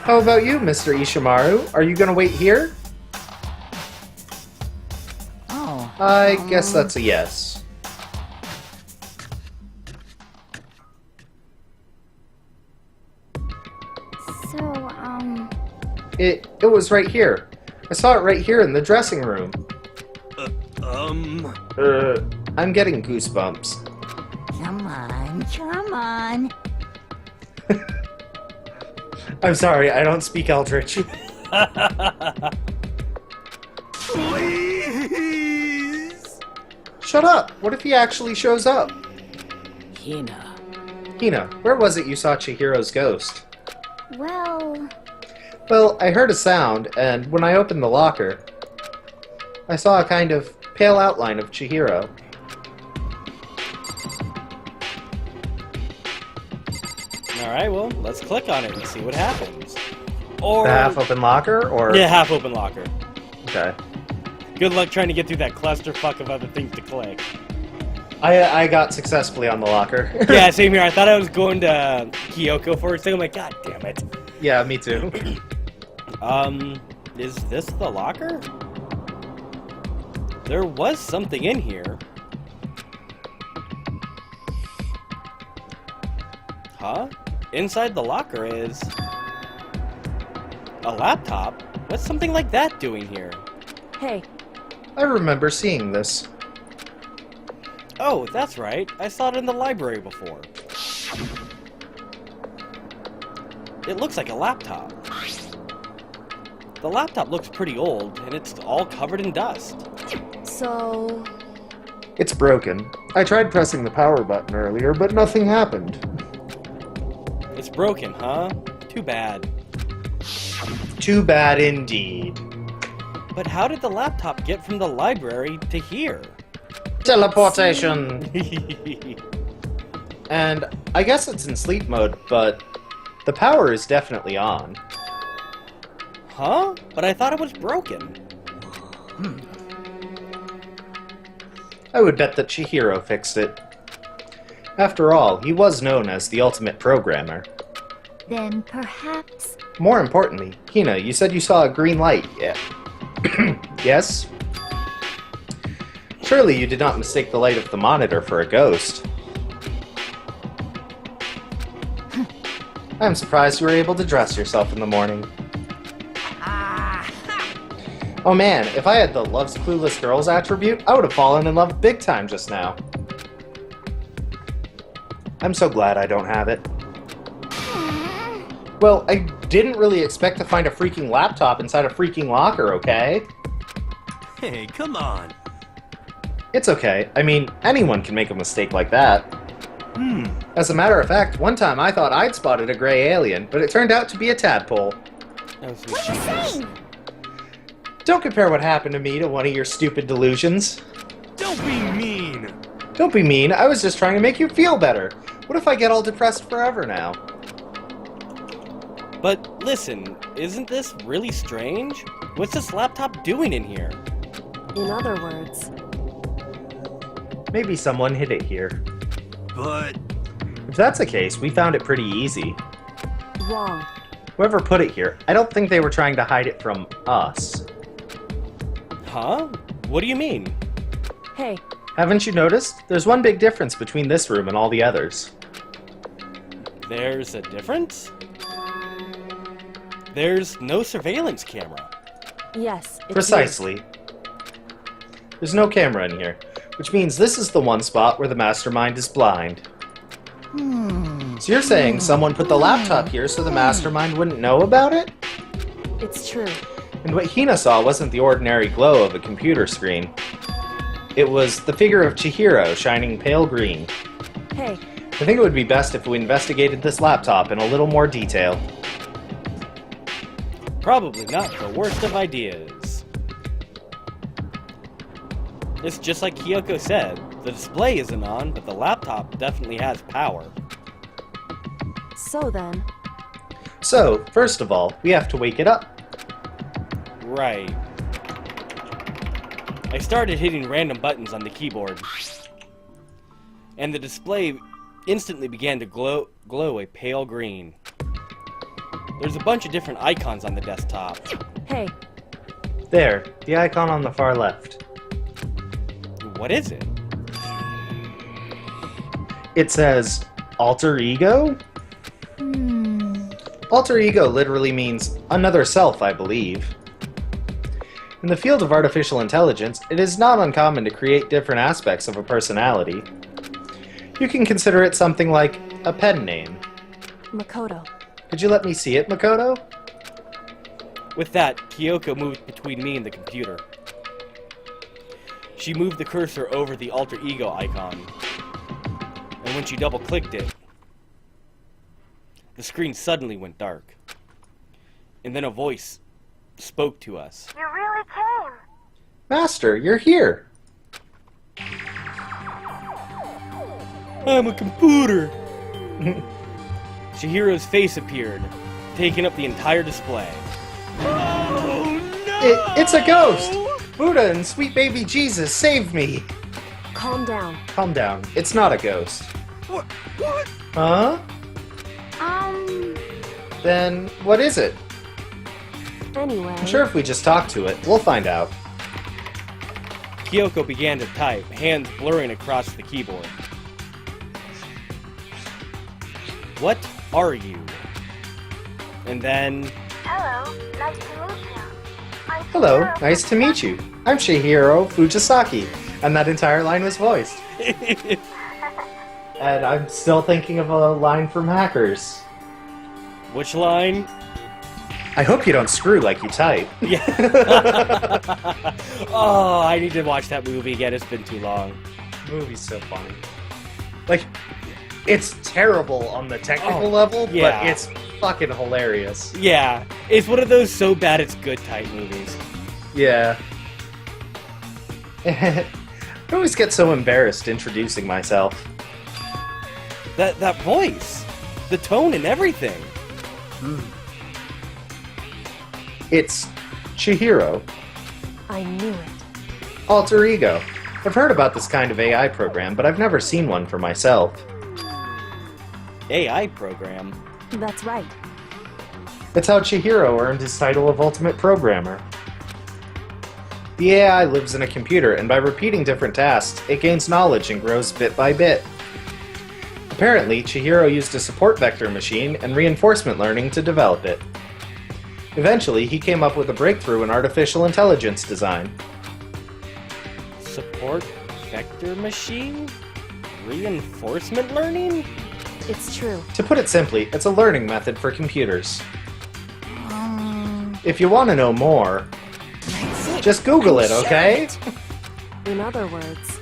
How about you, Mr. Ishimaru? Are you gonna wait here? oh, I guess that's a yes. So, It was right here. I saw it right here in the dressing room. I'm getting goosebumps. come on. I'm sorry, I don't speak Eldritch. Please! Shut up! What if he actually shows up? Hina. Hina, where was it you saw Chihiro's ghost? well, Well, I heard a sound, and when I opened the locker, I saw a kind of pale outline of Chihiro. Alright, well, let's click on it and see what happens. Or... The half-open locker, or...? Yeah, half-open locker. Okay. Good luck trying to get through that clusterfuck of other things to click. I got successfully on the locker. Yeah, same here. I thought I was going to Kyoko for a second. I'm like, god damn it. Yeah, me too. Is this the locker? There was something in here. Huh? Inside the locker is... a laptop? What's something like that doing here? Hey, I remember seeing this. Oh, that's right. I saw it in the library before. It looks like a laptop. The laptop looks pretty old, and it's all covered in dust. so... It's broken. I tried pressing the power button earlier, but nothing happened. It's broken, huh? Too bad. Too bad indeed. But how did the laptop get from the library to here? Teleportation! And I guess it's in sleep mode, but the power is definitely on. Huh? But I thought it was broken. I would bet that Chihiro fixed it. After all, he was known as the ultimate programmer. Then perhaps... More importantly, Hina, you said you saw a green light, yeah? Yes? Surely you did not mistake the light of the monitor for a ghost. I'm surprised you were able to dress yourself in the morning. Oh man, if I had the loves clueless girls attribute, I would have fallen in love big time just now. I'm so glad I don't have it. Well, I didn't really expect to find a freaking laptop inside a freaking locker, okay? Hey, come on. It's okay. I mean, anyone can make a mistake like that. As a matter of fact, one time I thought I'd spotted a gray alien, but it turned out to be a tadpole. That was What are you saying? Don't compare what happened to me to one of your stupid delusions. Don't be mean. Don't be mean, I was just trying to make you feel better. What if I get all depressed forever now? But listen, isn't this really strange? What's this laptop doing in here? In other words, Maybe someone hid it here. But If that's the case, we found it pretty easy. wrong. Whoever put it here, I don't think they were trying to hide it from us. Huh? What do you mean? Hey, Haven't you noticed? There's one big difference between this room and all the others. There's a difference? There's no surveillance camera. yes, it's Precisely. There's no camera in here, which means this is the one spot where the mastermind is blind. So you're saying someone put the laptop here so the mastermind wouldn't know about it? you. It's true. And what Hina saw wasn't the ordinary glow of a computer screen. It was the figure of Chihiro shining pale green. Hey, I think it would be best if we investigated this laptop in a little more detail. Probably not the worst of ideas. It's just like Kyoko said. The display isn't on, but the laptop definitely has power. so then, So, first of all, we have to wake it up. Right. I started hitting random buttons on the keyboard, and the display instantly began to glow a pale green. There's a bunch of different icons on the desktop. hey, There, the icon on the far left. What is it? It says, Alter Ego? Alter Ego literally means another self, I believe. In the field of artificial intelligence, it is not uncommon to create different aspects of a personality. You can consider it something like a pen name. Makoto. Could you let me see it, Makoto? With that, Kyoko moved between me and the computer. She moved the cursor over the alter ego icon, and when she double-clicked it, the screen suddenly went dark. And then a voice spoke to us. You really came. Master, you're here! I'm a computer! Chihiro's face appeared, taking up the entire display. It's a ghost! Buddha and sweet baby Jesus, save me! Calm down. Calm down, it's not a ghost. what? What? Huh? Then, what is it? Anyway, I'm sure if we just talk to it, we'll find out. Kyoko began to type, hands blurring across the keyboard. What are you? And then... Hello, nice to meet you. I'm Hello, Chihiro. nice to meet you. I'm Chihiro Fujisaki, and that entire line was voiced. And I'm still thinking of a line from Hackers. Which line? I hope you don't screw like you type. Yeah. Oh, I need to watch that movie again. It's been too long. The movie's so funny. Like, it's terrible on the technical level, yeah. but it's fucking hilarious. Yeah, it's one of those so bad it's good type movies. Yeah. I always get so embarrassed introducing myself. That voice, the tone and everything. It's Chihiro, I knew it. Alter Ego. I've heard about this kind of AI program, but I've never seen one for myself. AI program. That's right. It's how Chihiro earned his title of Ultimate Programmer. The AI lives in a computer, and by repeating different tasks, it gains knowledge and grows bit by bit. Apparently, Chihiro used a support vector machine and reinforcement learning to develop it. Eventually, he came up with a breakthrough in artificial intelligence design. Support vector machine? Reinforcement learning? It's true. To put it simply, it's a learning method for computers. If you want to know more, just Google it, okay? In other words,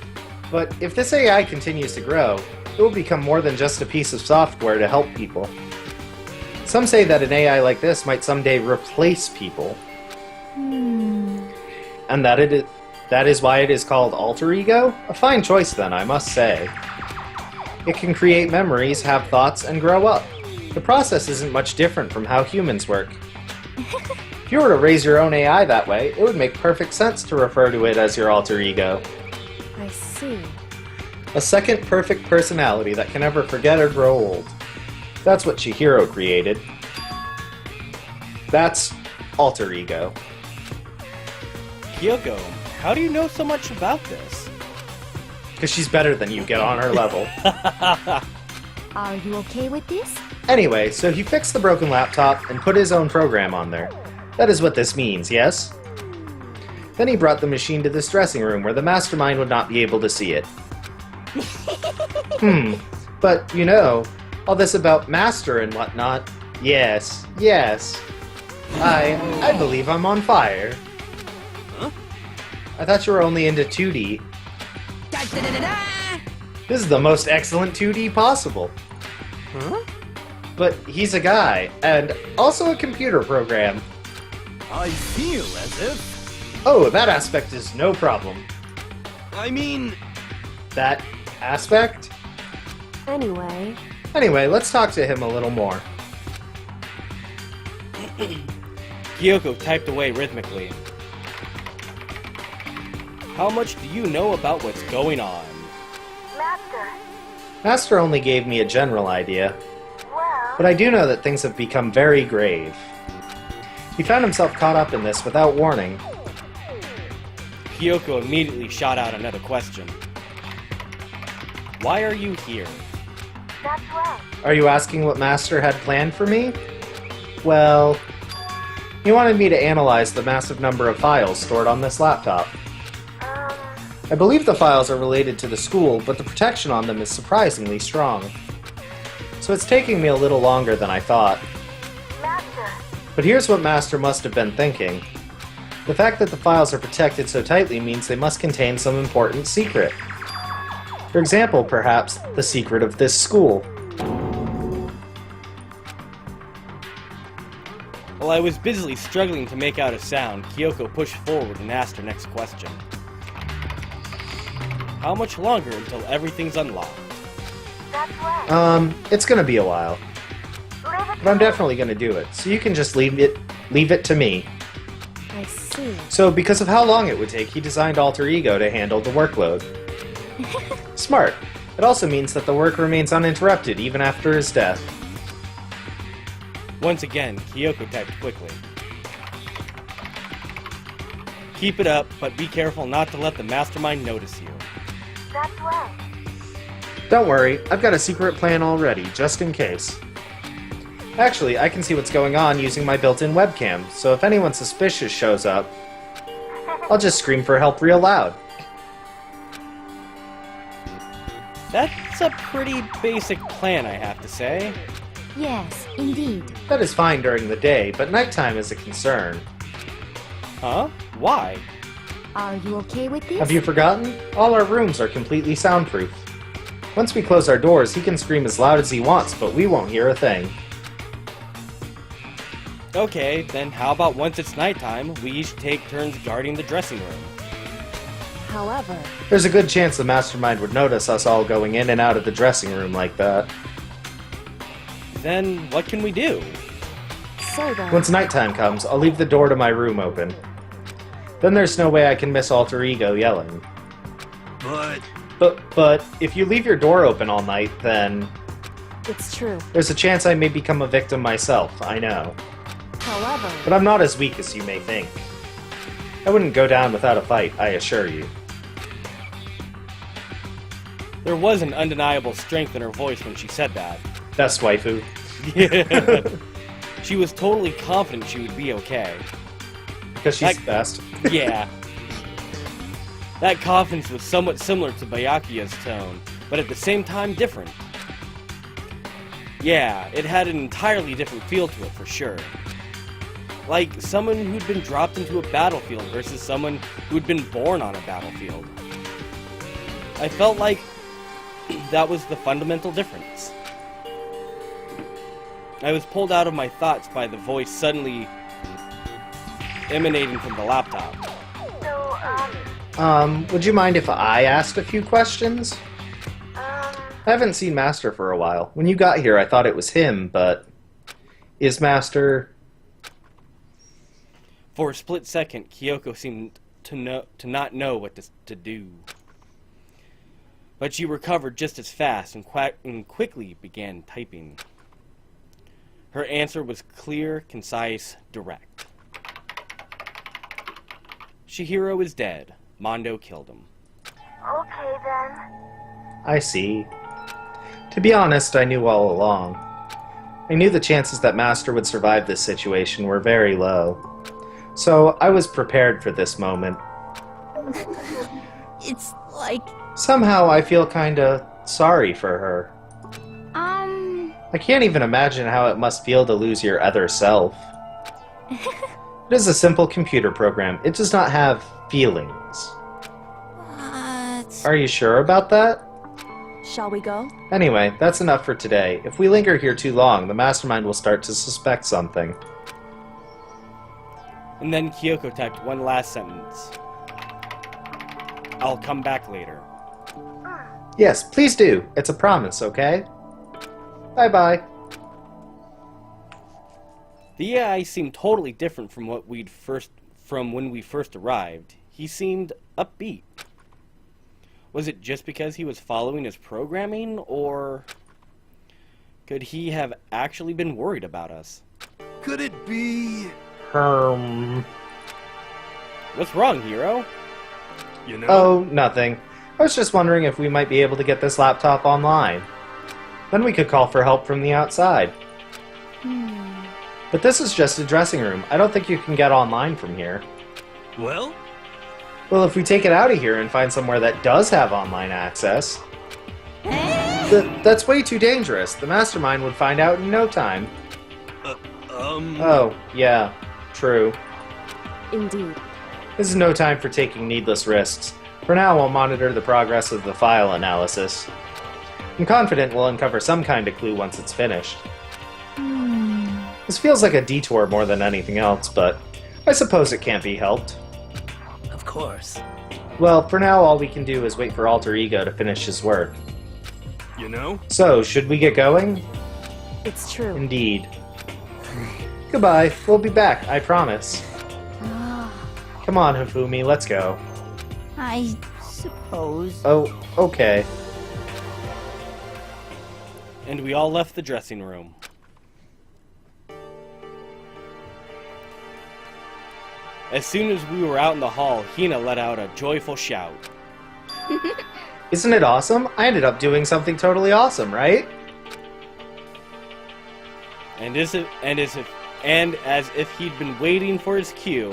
But if this AI continues to grow, it will become more than just a piece of software to help people. Some say that an AI like this might someday replace people. And that is why it is called Alter Ego? A fine choice then, I must say. It can create memories, have thoughts, and grow up. The process isn't much different from how humans work. If you were to raise your own AI that way, it would make perfect sense to refer to it as your alter ego. I see. A second perfect personality that can never forget or grow old. That's what Chihiro created. That's alter ego. Kyoko, how do you know so much about this? Because she's better than you, get on her level. Are you okay with this? Anyway, so he fixed the broken laptop and put his own program on there. That is what this means, yes? Then he brought the machine to this dressing room where the mastermind would not be able to see it. But, you know, all this about master and whatnot. Yes. I believe I'm on fire. Huh? I thought you were only into 2D. This is the most excellent 2D possible. Huh? But he's a guy, and also a computer program. I feel as if... Oh, that aspect is no problem. I mean... That aspect? Anyway, Let's talk to him a little more. Kyoko typed away rhythmically. How much do you know about what's going on? Master. Master only gave me a general idea, Well, but I do know that things have become very grave. He found himself caught up in this without warning. Kyoko immediately shot out another question. Why are you here? that's right. Are you asking what Master had planned for me? Well, he wanted me to analyze the massive number of files stored on this laptop. I believe the files are related to the school, but the protection on them is surprisingly strong. So it's taking me a little longer than I thought. Master. But here's what Master must have been thinking. The fact that the files are protected so tightly means they must contain some important secret. For example, perhaps, the secret of this school. While I was busily struggling to make out a sound, Kyoko pushed forward and asked her next question. How much longer until everything's unlocked? That's right. It's gonna be a while. Leave it But I'm definitely gonna do it, so you can just leave it to me. I see. So, because of how long it would take, he designed Alter Ego to handle the workload. Smart. It also means that the work remains uninterrupted even after his death. Once again, Kyoko typed quickly. Keep it up, but be careful not to let the mastermind notice you. That's right. Don't worry, I've got a secret plan already, just in case. Actually, I can see what's going on using my built-in webcam, so if anyone suspicious shows up, I'll just scream for help real loud. That's a pretty basic plan, I have to say. Yes, indeed. That is fine during the day, but nighttime is a concern. Huh? Why? Are you okay with this? Have you forgotten? All our rooms are completely soundproof. Once we close our doors, he can scream as loud as he wants, but we won't hear a thing. Okay, then how about once it's nighttime, we each take turns guarding the dressing room? However, There's a good chance the mastermind would notice us all going in and out of the dressing room like that. Then what can we do? so then, Once nighttime comes, I'll leave the door to my room open. Then there's no way I can miss Alter Ego yelling. But... But if you leave your door open all night, then it's true. there's a chance I may become a victim myself, I know. However, But I'm not as weak as you may think. I wouldn't go down without a fight, I assure you. There was an undeniable strength in her voice when she said that. Best waifu. She was totally confident she would be okay. Because she's Like- the best. Yeah. That confidence was somewhat similar to Byakuya's tone, but at the same time different. Yeah, it had an entirely different feel to it for sure. Like someone who'd been dropped into a battlefield versus someone who'd been born on a battlefield. I felt like that was the fundamental difference. I was pulled out of my thoughts by the voice suddenly emanating from the laptop. So, Would you mind if I asked a few questions? I haven't seen Master for a while. When you got here, I thought it was him, but... Is Master... For a split second, Kyoko seemed to not know what to do. But she recovered just as fast and quickly began typing. Her answer was clear, concise, direct. Chihiro is dead. Mondo killed him. Okay then. I see. To be honest, I knew all along. I knew the chances that Master would survive this situation were very low. So, I was prepared for this moment. It's like... Somehow, I feel kinda sorry for her. I can't even imagine how it must feel to lose your other self. It is a simple computer program. It does not have feelings. What? Are you sure about that? Shall we go? Anyway, that's enough for today. If we linger here too long, the mastermind will start to suspect something. And then Kyoko typed one last sentence. I'll come back later. Yes, please do. It's a promise, okay? Bye-bye. The AI seemed totally different from when we first arrived. He seemed upbeat. Was it just because he was following his programming, or could he have actually been worried about us? Could it be... What's wrong, Hero? You know? Oh, nothing. I was just wondering if we might be able to get this laptop online. Then we could call for help from the outside. But this is just a dressing room. I don't think you can get online from here. Well? Well, if we take it out of here and find somewhere that does have online access... That's way too dangerous. The mastermind would find out in no time. Oh, yeah. True. Indeed. This is no time for taking needless risks. For now, I'll monitor the progress of the file analysis. I'm confident we'll uncover some kind of clue once it's finished. This feels like a detour more than anything else, but I suppose it can't be helped. Of course. Well, for now, all we can do is wait for Alter Ego to finish his work. You know? So, should we get going? It's true. Indeed. Goodbye. We'll be back, I promise. Come on, Hifumi, let's go. I suppose. Oh, okay. And we all left the dressing room. As soon as we were out in the hall, Hina let out a joyful shout. Isn't it awesome? I ended up doing something totally awesome, right? And as if he'd been waiting for his cue.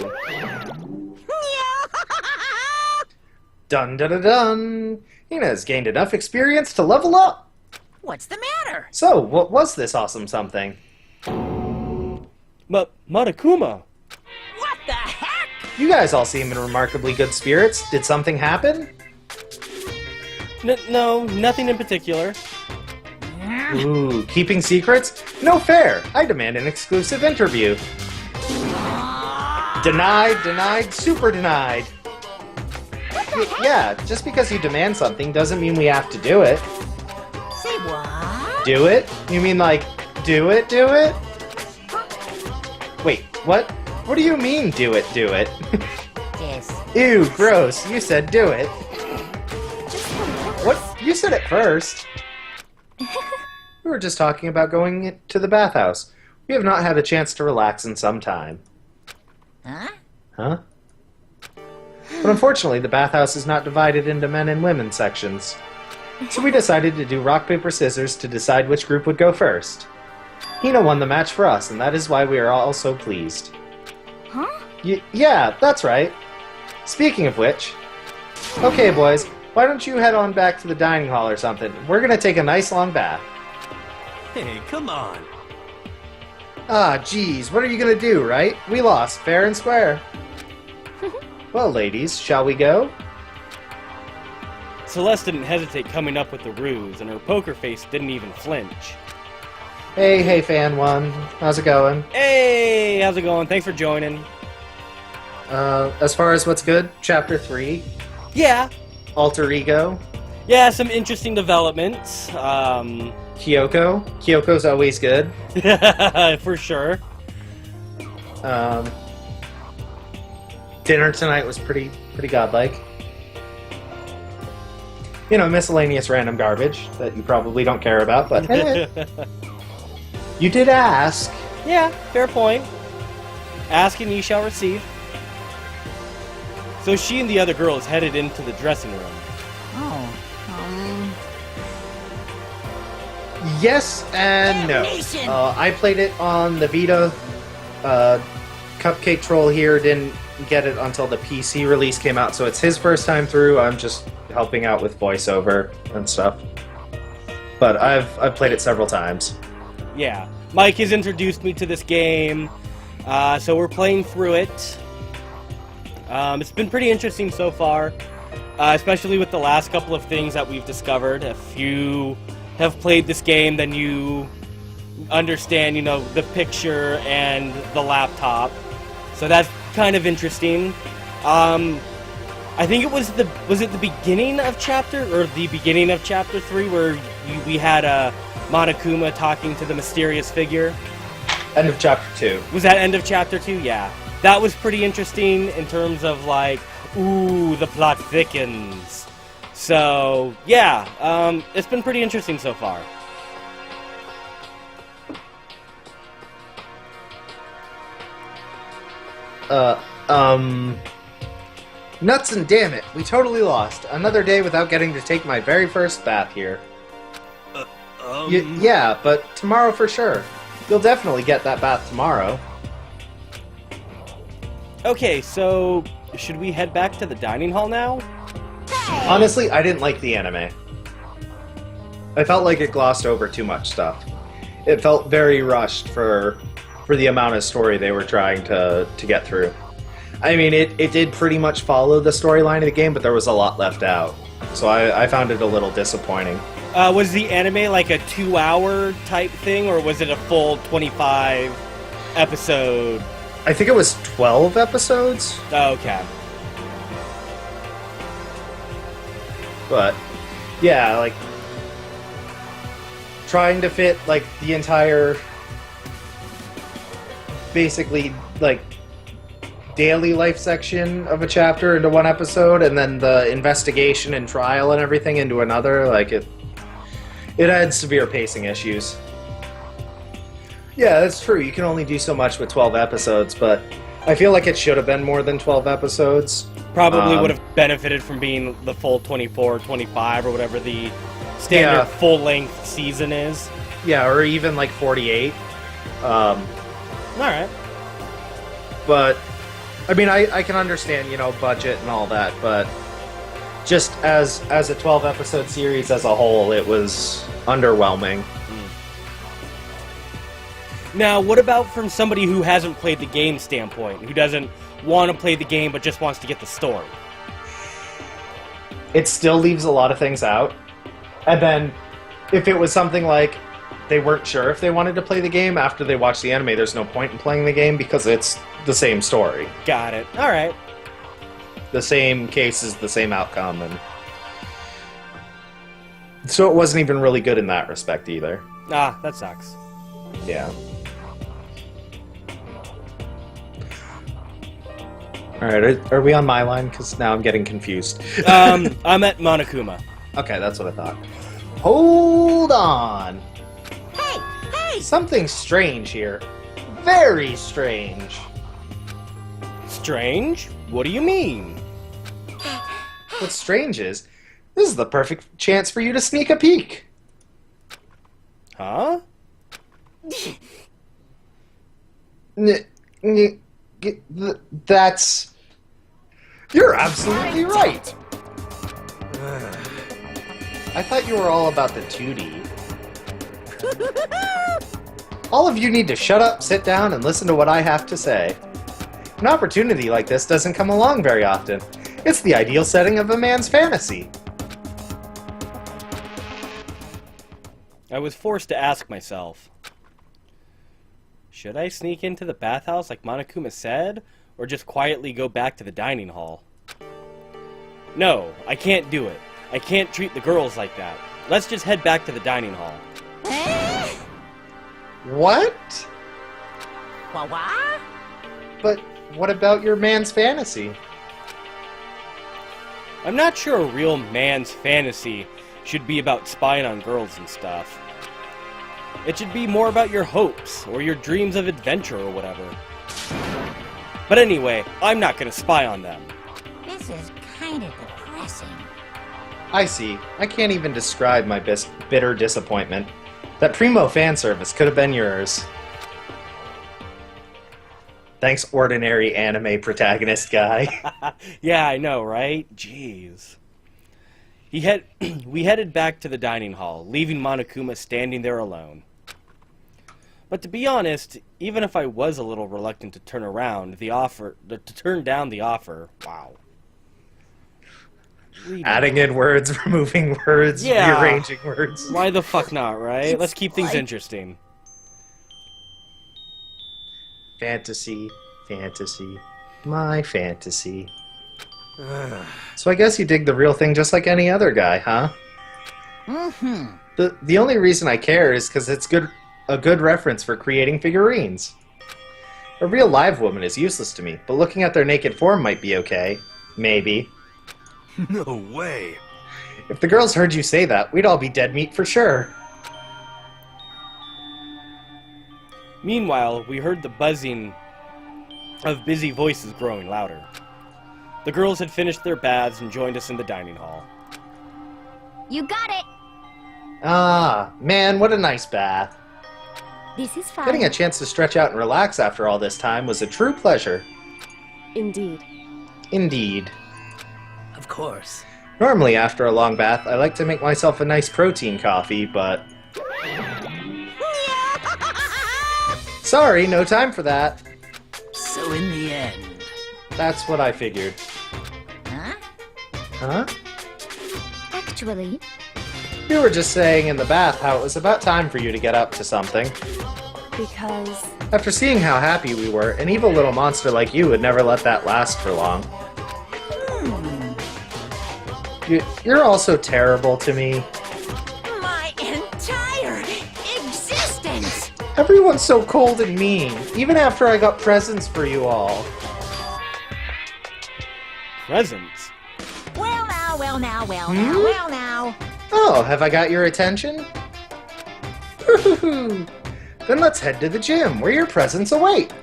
Dun dun dun dun! Hina has gained enough experience to level up! What's the matter? So, what was this awesome something? Matakuma! What the heck? You guys all seem in remarkably good spirits. Did something happen? No, nothing in particular. Ooh, keeping secrets? No fair! I demand an exclusive interview. Denied, denied, super denied! Yeah, just because you demand something doesn't mean we have to do it. Say what? Do it? You mean like, do it, do it? Wait, what? What do you mean, do it, do it? Yes. Ew, gross, you said do it. What? You said it first. We were just talking about going to the bathhouse. We have not had a chance to relax in some time. Huh? Huh? But unfortunately, the bathhouse is not divided into men and women sections. So we decided to do rock, paper, scissors to decide which group would go first. Hina won the match for us, and that is why we are all so pleased. Huh? Yeah, that's right. Speaking of which... Okay, boys, why don't you head on back to the dining hall or something? We're gonna take a nice long bath. Hey, come on. Ah, geez, what are you gonna do, right? We lost, fair and square. Well, ladies, shall we go? Celeste didn't hesitate coming up with the ruse, and her poker face didn't even flinch. Hey, fan one. How's it going? Hey, how's it going? Thanks for joining. As far as what's good, Chapter 3, Yeah. Alter Ego. Yeah, some interesting developments. Kyoko's always good. For sure. Dinner tonight was pretty godlike. You know, miscellaneous random garbage that you probably don't care about, but you did ask. Yeah, fair point. Ask and ye shall receive. So she and the other girl is headed into the dressing room. Oh. Yes and no. Damnation! I played it on the Vita. Cupcake Troll here didn't get it until the PC release came out, so it's his first time through. I'm just helping out with voiceover and stuff. But I've played it several times. Yeah. Mike has introduced me to this game, so we're playing through it. It's been pretty interesting so far, especially with the last couple of things that we've discovered. If you have played this game, then you understand, you know, the picture and the laptop. So that's kind of interesting. I think it was the beginning of the beginning of chapter 3 where we had Monokuma talking to the mysterious figure. End of chapter 2. Was that end of chapter 2? Yeah. That was pretty interesting in terms of like, ooh, the plot thickens. So, yeah, it's been pretty interesting so far. Nuts and damn it, we totally lost. Another day without getting to take my very first bath here. Yeah, but tomorrow for sure. You'll definitely get that bath tomorrow. Okay, so should we head back to the dining hall now? Honestly, I didn't like the anime. I felt like it glossed over too much stuff. It felt very rushed for the amount of story they were trying to get through. I mean, it did pretty much follow the storyline of the game, but there was a lot left out. So I found it a little disappointing. Was the anime like a 2-hour type thing, or was it a full 25 episode? I think it was 12 episodes. Oh, okay. But, yeah, like, trying to fit, like, the entire, basically, like, daily life section of a chapter into one episode, and then the investigation and trial and everything into another, like, it had severe pacing issues. Yeah, that's true. You can only do so much with 12 episodes, but I feel like it should have been more than 12 episodes. Probably would have benefited from being the full 24, 25, or whatever the standard full-length season is. Yeah, or even like 48. Alright. But, I mean, I can understand, you know, budget and all that, but just as a 12-episode series as a whole, it was underwhelming. Now, what about from somebody who hasn't played the game standpoint, who doesn't want to play the game but just wants to get the story? It still leaves a lot of things out. And then, if it was something like they weren't sure if they wanted to play the game after they watched the anime, there's no point in playing the game because it's the same story. Got it. Alright. The same cases, the same outcome, and so it wasn't even really good in that respect either. Ah, that sucks. Yeah. Alright, are we on my line? Because now I'm getting confused. I'm at Monokuma. Okay, that's what I thought. Hold on! Hey! Something strange here. Very strange. Strange? What do you mean? What's strange is, this is the perfect chance for you to sneak a peek. Huh? That's... You're absolutely right. I thought you were all about the 2D. All of you need to shut up, sit down, and listen to what I have to say. An opportunity like this doesn't come along very often. It's the ideal setting of a man's fantasy. I was forced to ask myself, should I sneak into the bathhouse like Monokuma said, or just quietly go back to the dining hall? No, I can't do it. I can't treat the girls like that. Let's just head back to the dining hall. What? What? But what about your man's fantasy? I'm not sure a real man's fantasy should be about spying on girls and stuff. It should be more about your hopes, or your dreams of adventure, or whatever. But anyway, I'm not gonna spy on them. This is kind of depressing. I see. I can't even describe my bitter disappointment. That primo fan service could have been yours. Thanks, ordinary anime protagonist guy. Yeah, I know, right? Jeez. We headed back to the dining hall, leaving Monokuma standing there alone. But to be honest, even if I was a little reluctant to turn down the offer, wow. Adding in words, removing words, Yeah. rearranging words. Why the fuck not, right? Let's keep things interesting. Fantasy, fantasy, my fantasy. So I guess you dig the real thing just like any other guy, huh? Mm-hmm. The only reason I care is because it's a good reference for creating figurines. A real live woman is useless to me, but looking at their naked form might be okay. Maybe. No way. If the girls heard you say that, we'd all be dead meat for sure. Meanwhile, we heard the buzzing of busy voices growing louder. The girls had finished their baths and joined us in the dining hall. You got it! Ah, man, what a nice bath. This is fine. Getting a chance to stretch out and relax after all this time was a true pleasure. Indeed. Indeed. Of course. Normally, after a long bath, I like to make myself a nice protein coffee, but... Sorry, no time for that. So in the end... That's what I figured. Huh? Huh? Actually, You were just saying in the bath how it was about time for you to get up to something. Because After seeing how happy we were, an evil little monster like you would never let that last for long. You're also terrible to me. My entire existence! Everyone's so cold and mean, even after I got presents for you all. Presents? Well now, well now, well now, well now. Oh, have I got your attention? Then let's head to the gym, where your presents await.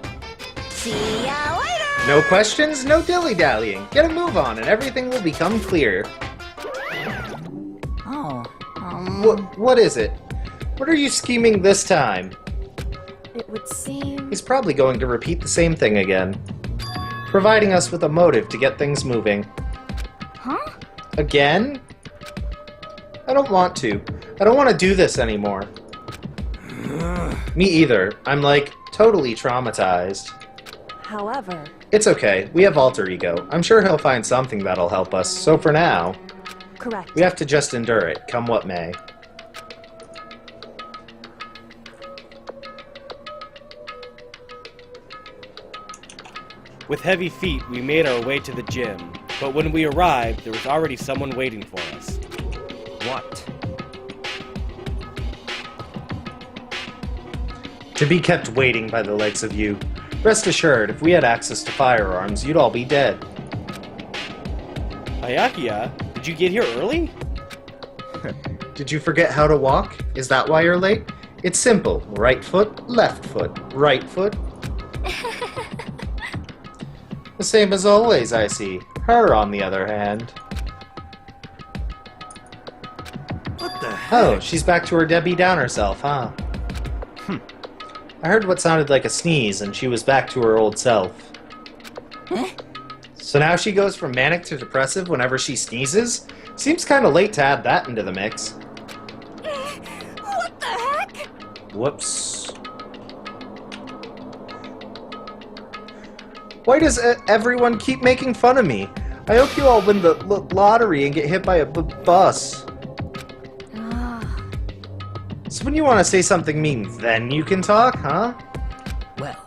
See ya later! No questions, no dilly-dallying. Get a move on and everything will become clear. Oh, What is it? What are you scheming this time? it would seem... He's probably going to repeat the same thing again. Providing us with a motive to get things moving. huh? Again? I don't want to. I don't want to do this anymore. Me either. I'm like, totally traumatized. However, It's okay. We have alter ego. I'm sure he'll find something that'll help us. So for now, correct. we have to just endure it, come what may. With heavy feet, we made our way to the gym, but when we arrived, there was already someone waiting for us. What? To be kept waiting by the likes of you. Rest assured, if we had access to firearms, you'd all be dead. Ayakia, did you get here early? Did you forget how to walk? Is that why you're late? It's simple. Right foot, left foot, right foot. The same as always, I see. Her, on the other hand. What the heck? Oh, she's back to her Debbie Downer self, huh? I heard what sounded like a sneeze, and she was back to her old self. So now she goes from manic to depressive whenever she sneezes? Seems kinda late to add that into the mix. what the heck? Whoops. Why does everyone keep making fun of me? I hope you all win the lottery and get hit by a bus. So when you want to say something mean, then you can talk, huh? Well,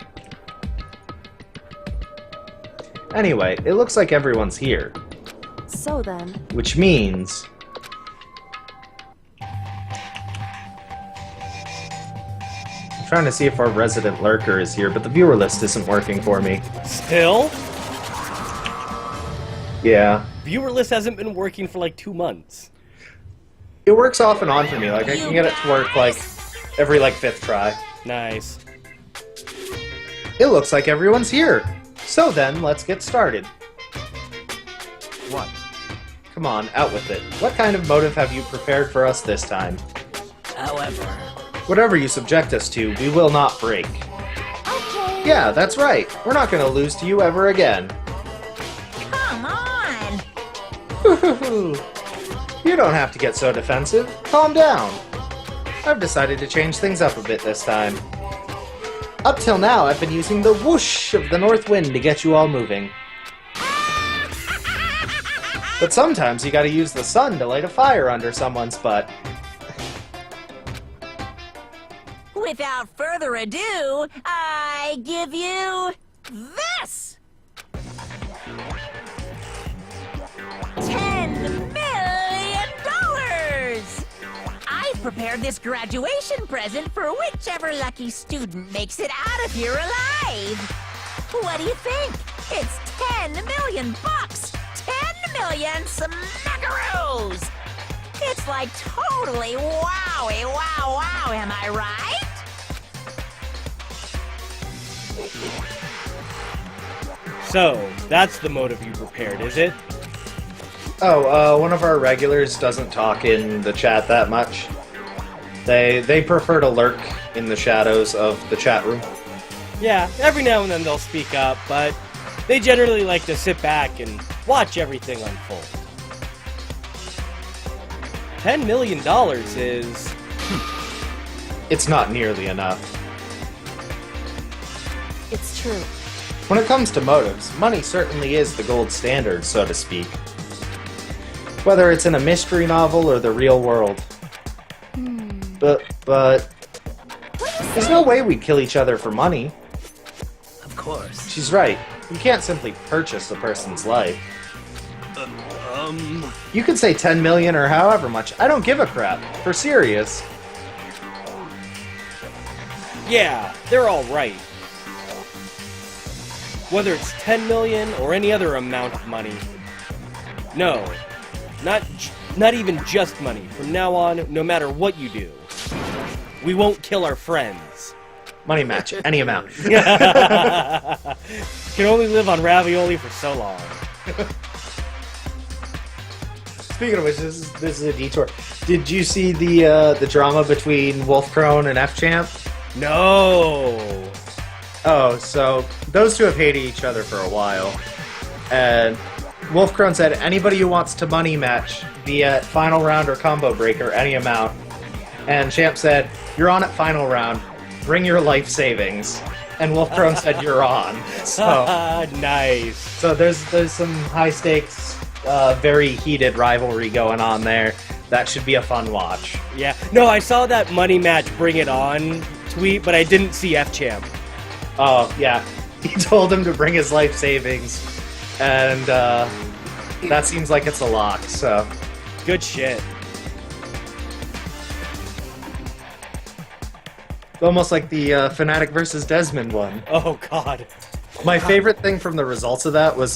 Anyway, it looks like everyone's here. So then, Which means... trying to see if our resident lurker is here, but the viewer list isn't working for me. Still? Yeah. Viewer list hasn't been working for like 2 months. It works off and on for me. Like, I can get it to work, like, every, like, 5th try. Nice. It looks like everyone's here. So then, let's get started. What? Come on, out with it. What kind of motive have you prepared for us this time? However, Whatever you subject us to, we will not break. Okay. Yeah, that's right. We're not gonna lose to you ever again. Come on. You don't have to get so defensive. Calm down. I've decided to change things up a bit this time. Up till now, I've been using the whoosh of the north wind to get you all moving. But sometimes you gotta use the sun to light a fire under someone's butt. Without further ado, I give you this! $10 million! I've prepared this graduation present for whichever lucky student makes it out of here alive. What do you think? It's 10 million bucks! 10 million smackaroos! It's like totally wowie wow wow, am I right? So, that's the motive you prepared, is it? Oh, one of our regulars doesn't talk in the chat that much. They prefer to lurk in the shadows of the chat room. Yeah, every now and then they'll speak up, but they generally like to sit back and watch everything unfold. $10 million is... It's not nearly enough. It's true. When it comes to motives, money certainly is the gold standard, so to speak. Whether it's in a mystery novel or the real world. But... There's no way we'd kill each other for money. of course. She's right. You can't simply purchase a person's life. You could say 10 million or however much. I don't give a crap. For serious. Yeah, they're all right. Whether it's 10 million or any other amount of money. No, not even just money. From now on, no matter what you do, we won't kill our friends. Money match. Any amount. Can only live on ravioli for so long. Speaking of which, this is a detour. Did you see the drama between Wolf Crone and F-Champ? No. Oh, so those two have hated each other for a while. And Wolf Crone said, anybody who wants to money match, be at final round or combo breaker, any amount. And Champ said, you're on at final round, bring your life savings. And Wolf Crone said, you're on. So Nice. So there's some high stakes, very heated rivalry going on there. That should be a fun watch. Yeah. No, I saw that Money Match Bring It On tweet, but I didn't see F-Champ. Oh, yeah. He told him to bring his life savings, and that seems like it's a lock, so... Good shit. Almost like the Fnatic versus Desmond one. Oh, God. My favorite thing from the results of that was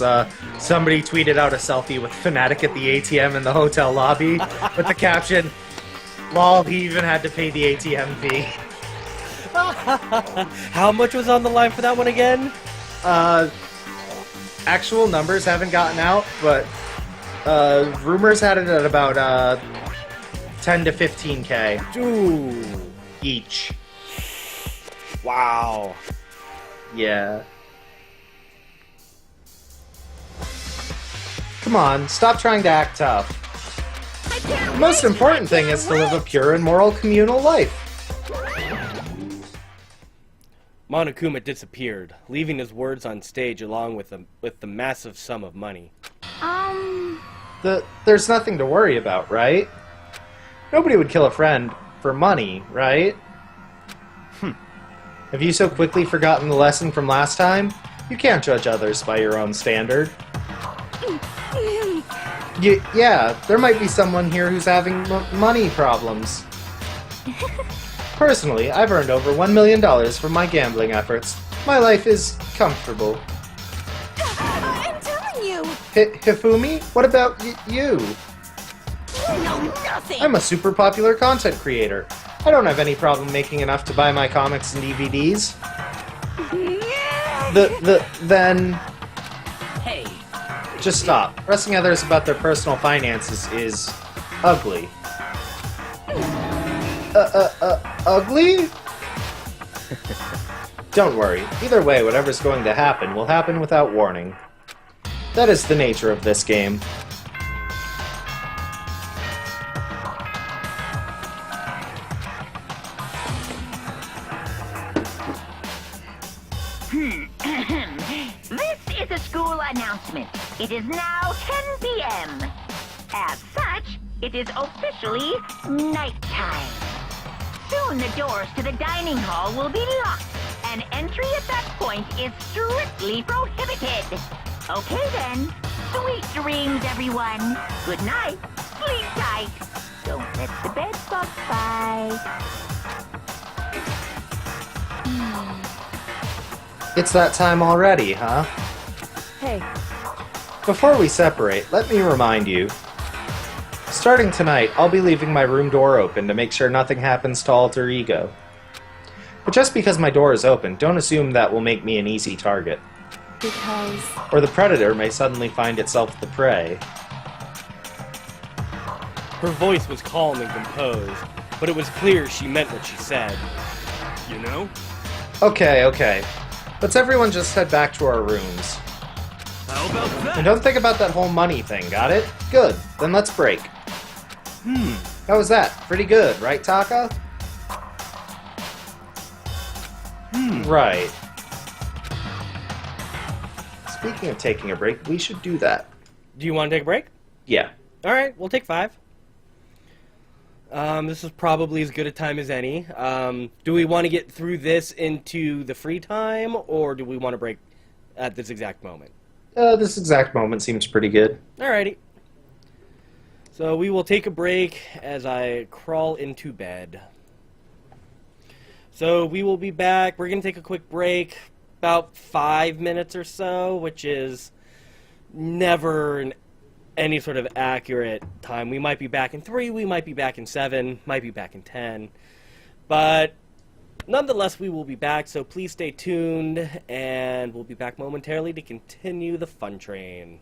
somebody tweeted out a selfie with Fnatic at the ATM in the hotel lobby with the caption, "Lol, he even had to pay the ATM fee." How much was on the line for that one again? Actual numbers haven't gotten out, but rumors had it at about 10 to 15k Ooh. each. Wow. Yeah. Come on, stop trying to act tough. The most important thing is to live a pure and moral communal life. Monokuma disappeared, leaving his words on stage along with the massive sum of money. There's nothing to worry about, right? Nobody would kill a friend for money, right? Have you so quickly forgotten the lesson from last time? You can't judge others by your own standard. Yeah, there might be someone here who's having money problems. Personally, I've earned over $1 million from my gambling efforts. My life is comfortable. I'm telling you! Hifumi, what about you? You know nothing! I'm a super popular content creator. I don't have any problem making enough to buy my comics and DVDs. Then... Hey, Just stop. Pressing others about their personal finances is... ugly. Ugly? Don't worry. Either way, whatever's going to happen will happen without warning. That is the nature of this game. This is a school announcement. It is now 10 p.m. As such, it is officially nighttime. Soon the doors to the dining hall will be locked, and entry at that point is strictly prohibited. Okay then. Sweet dreams, everyone. Good night. Sleep tight. Don't let the bed bug bite. It's that time already, huh? Hey, Before we separate, let me remind you. Starting tonight, I'll be leaving my room door open to make sure nothing happens to Alter Ego. But just because my door is open, don't assume that will make me an easy target. because... Or the predator may suddenly find itself the prey. Her voice was calm and composed, but it was clear she meant what she said. You know? Okay. Let's everyone just head back to our rooms. How about that? And don't think about that whole money thing, got it? Good, then let's break. How was that? Pretty good, right, Taka? Right. Speaking of taking a break, we should do that. Do you want to take a break? Yeah. Alright, we'll take 5. This is probably as good a time as any. Do we want to get through this into the free time, or do we want to break at this exact moment? This exact moment seems pretty good. Alrighty. So we will take a break as I crawl into bed. So we will be back. We're going to take a quick break, about 5 minutes or so, which is never any sort of accurate time. We might be back in 3, we might be back in 7, might be back in 10. But nonetheless, we will be back, so please stay tuned, and we'll be back momentarily to continue the fun train.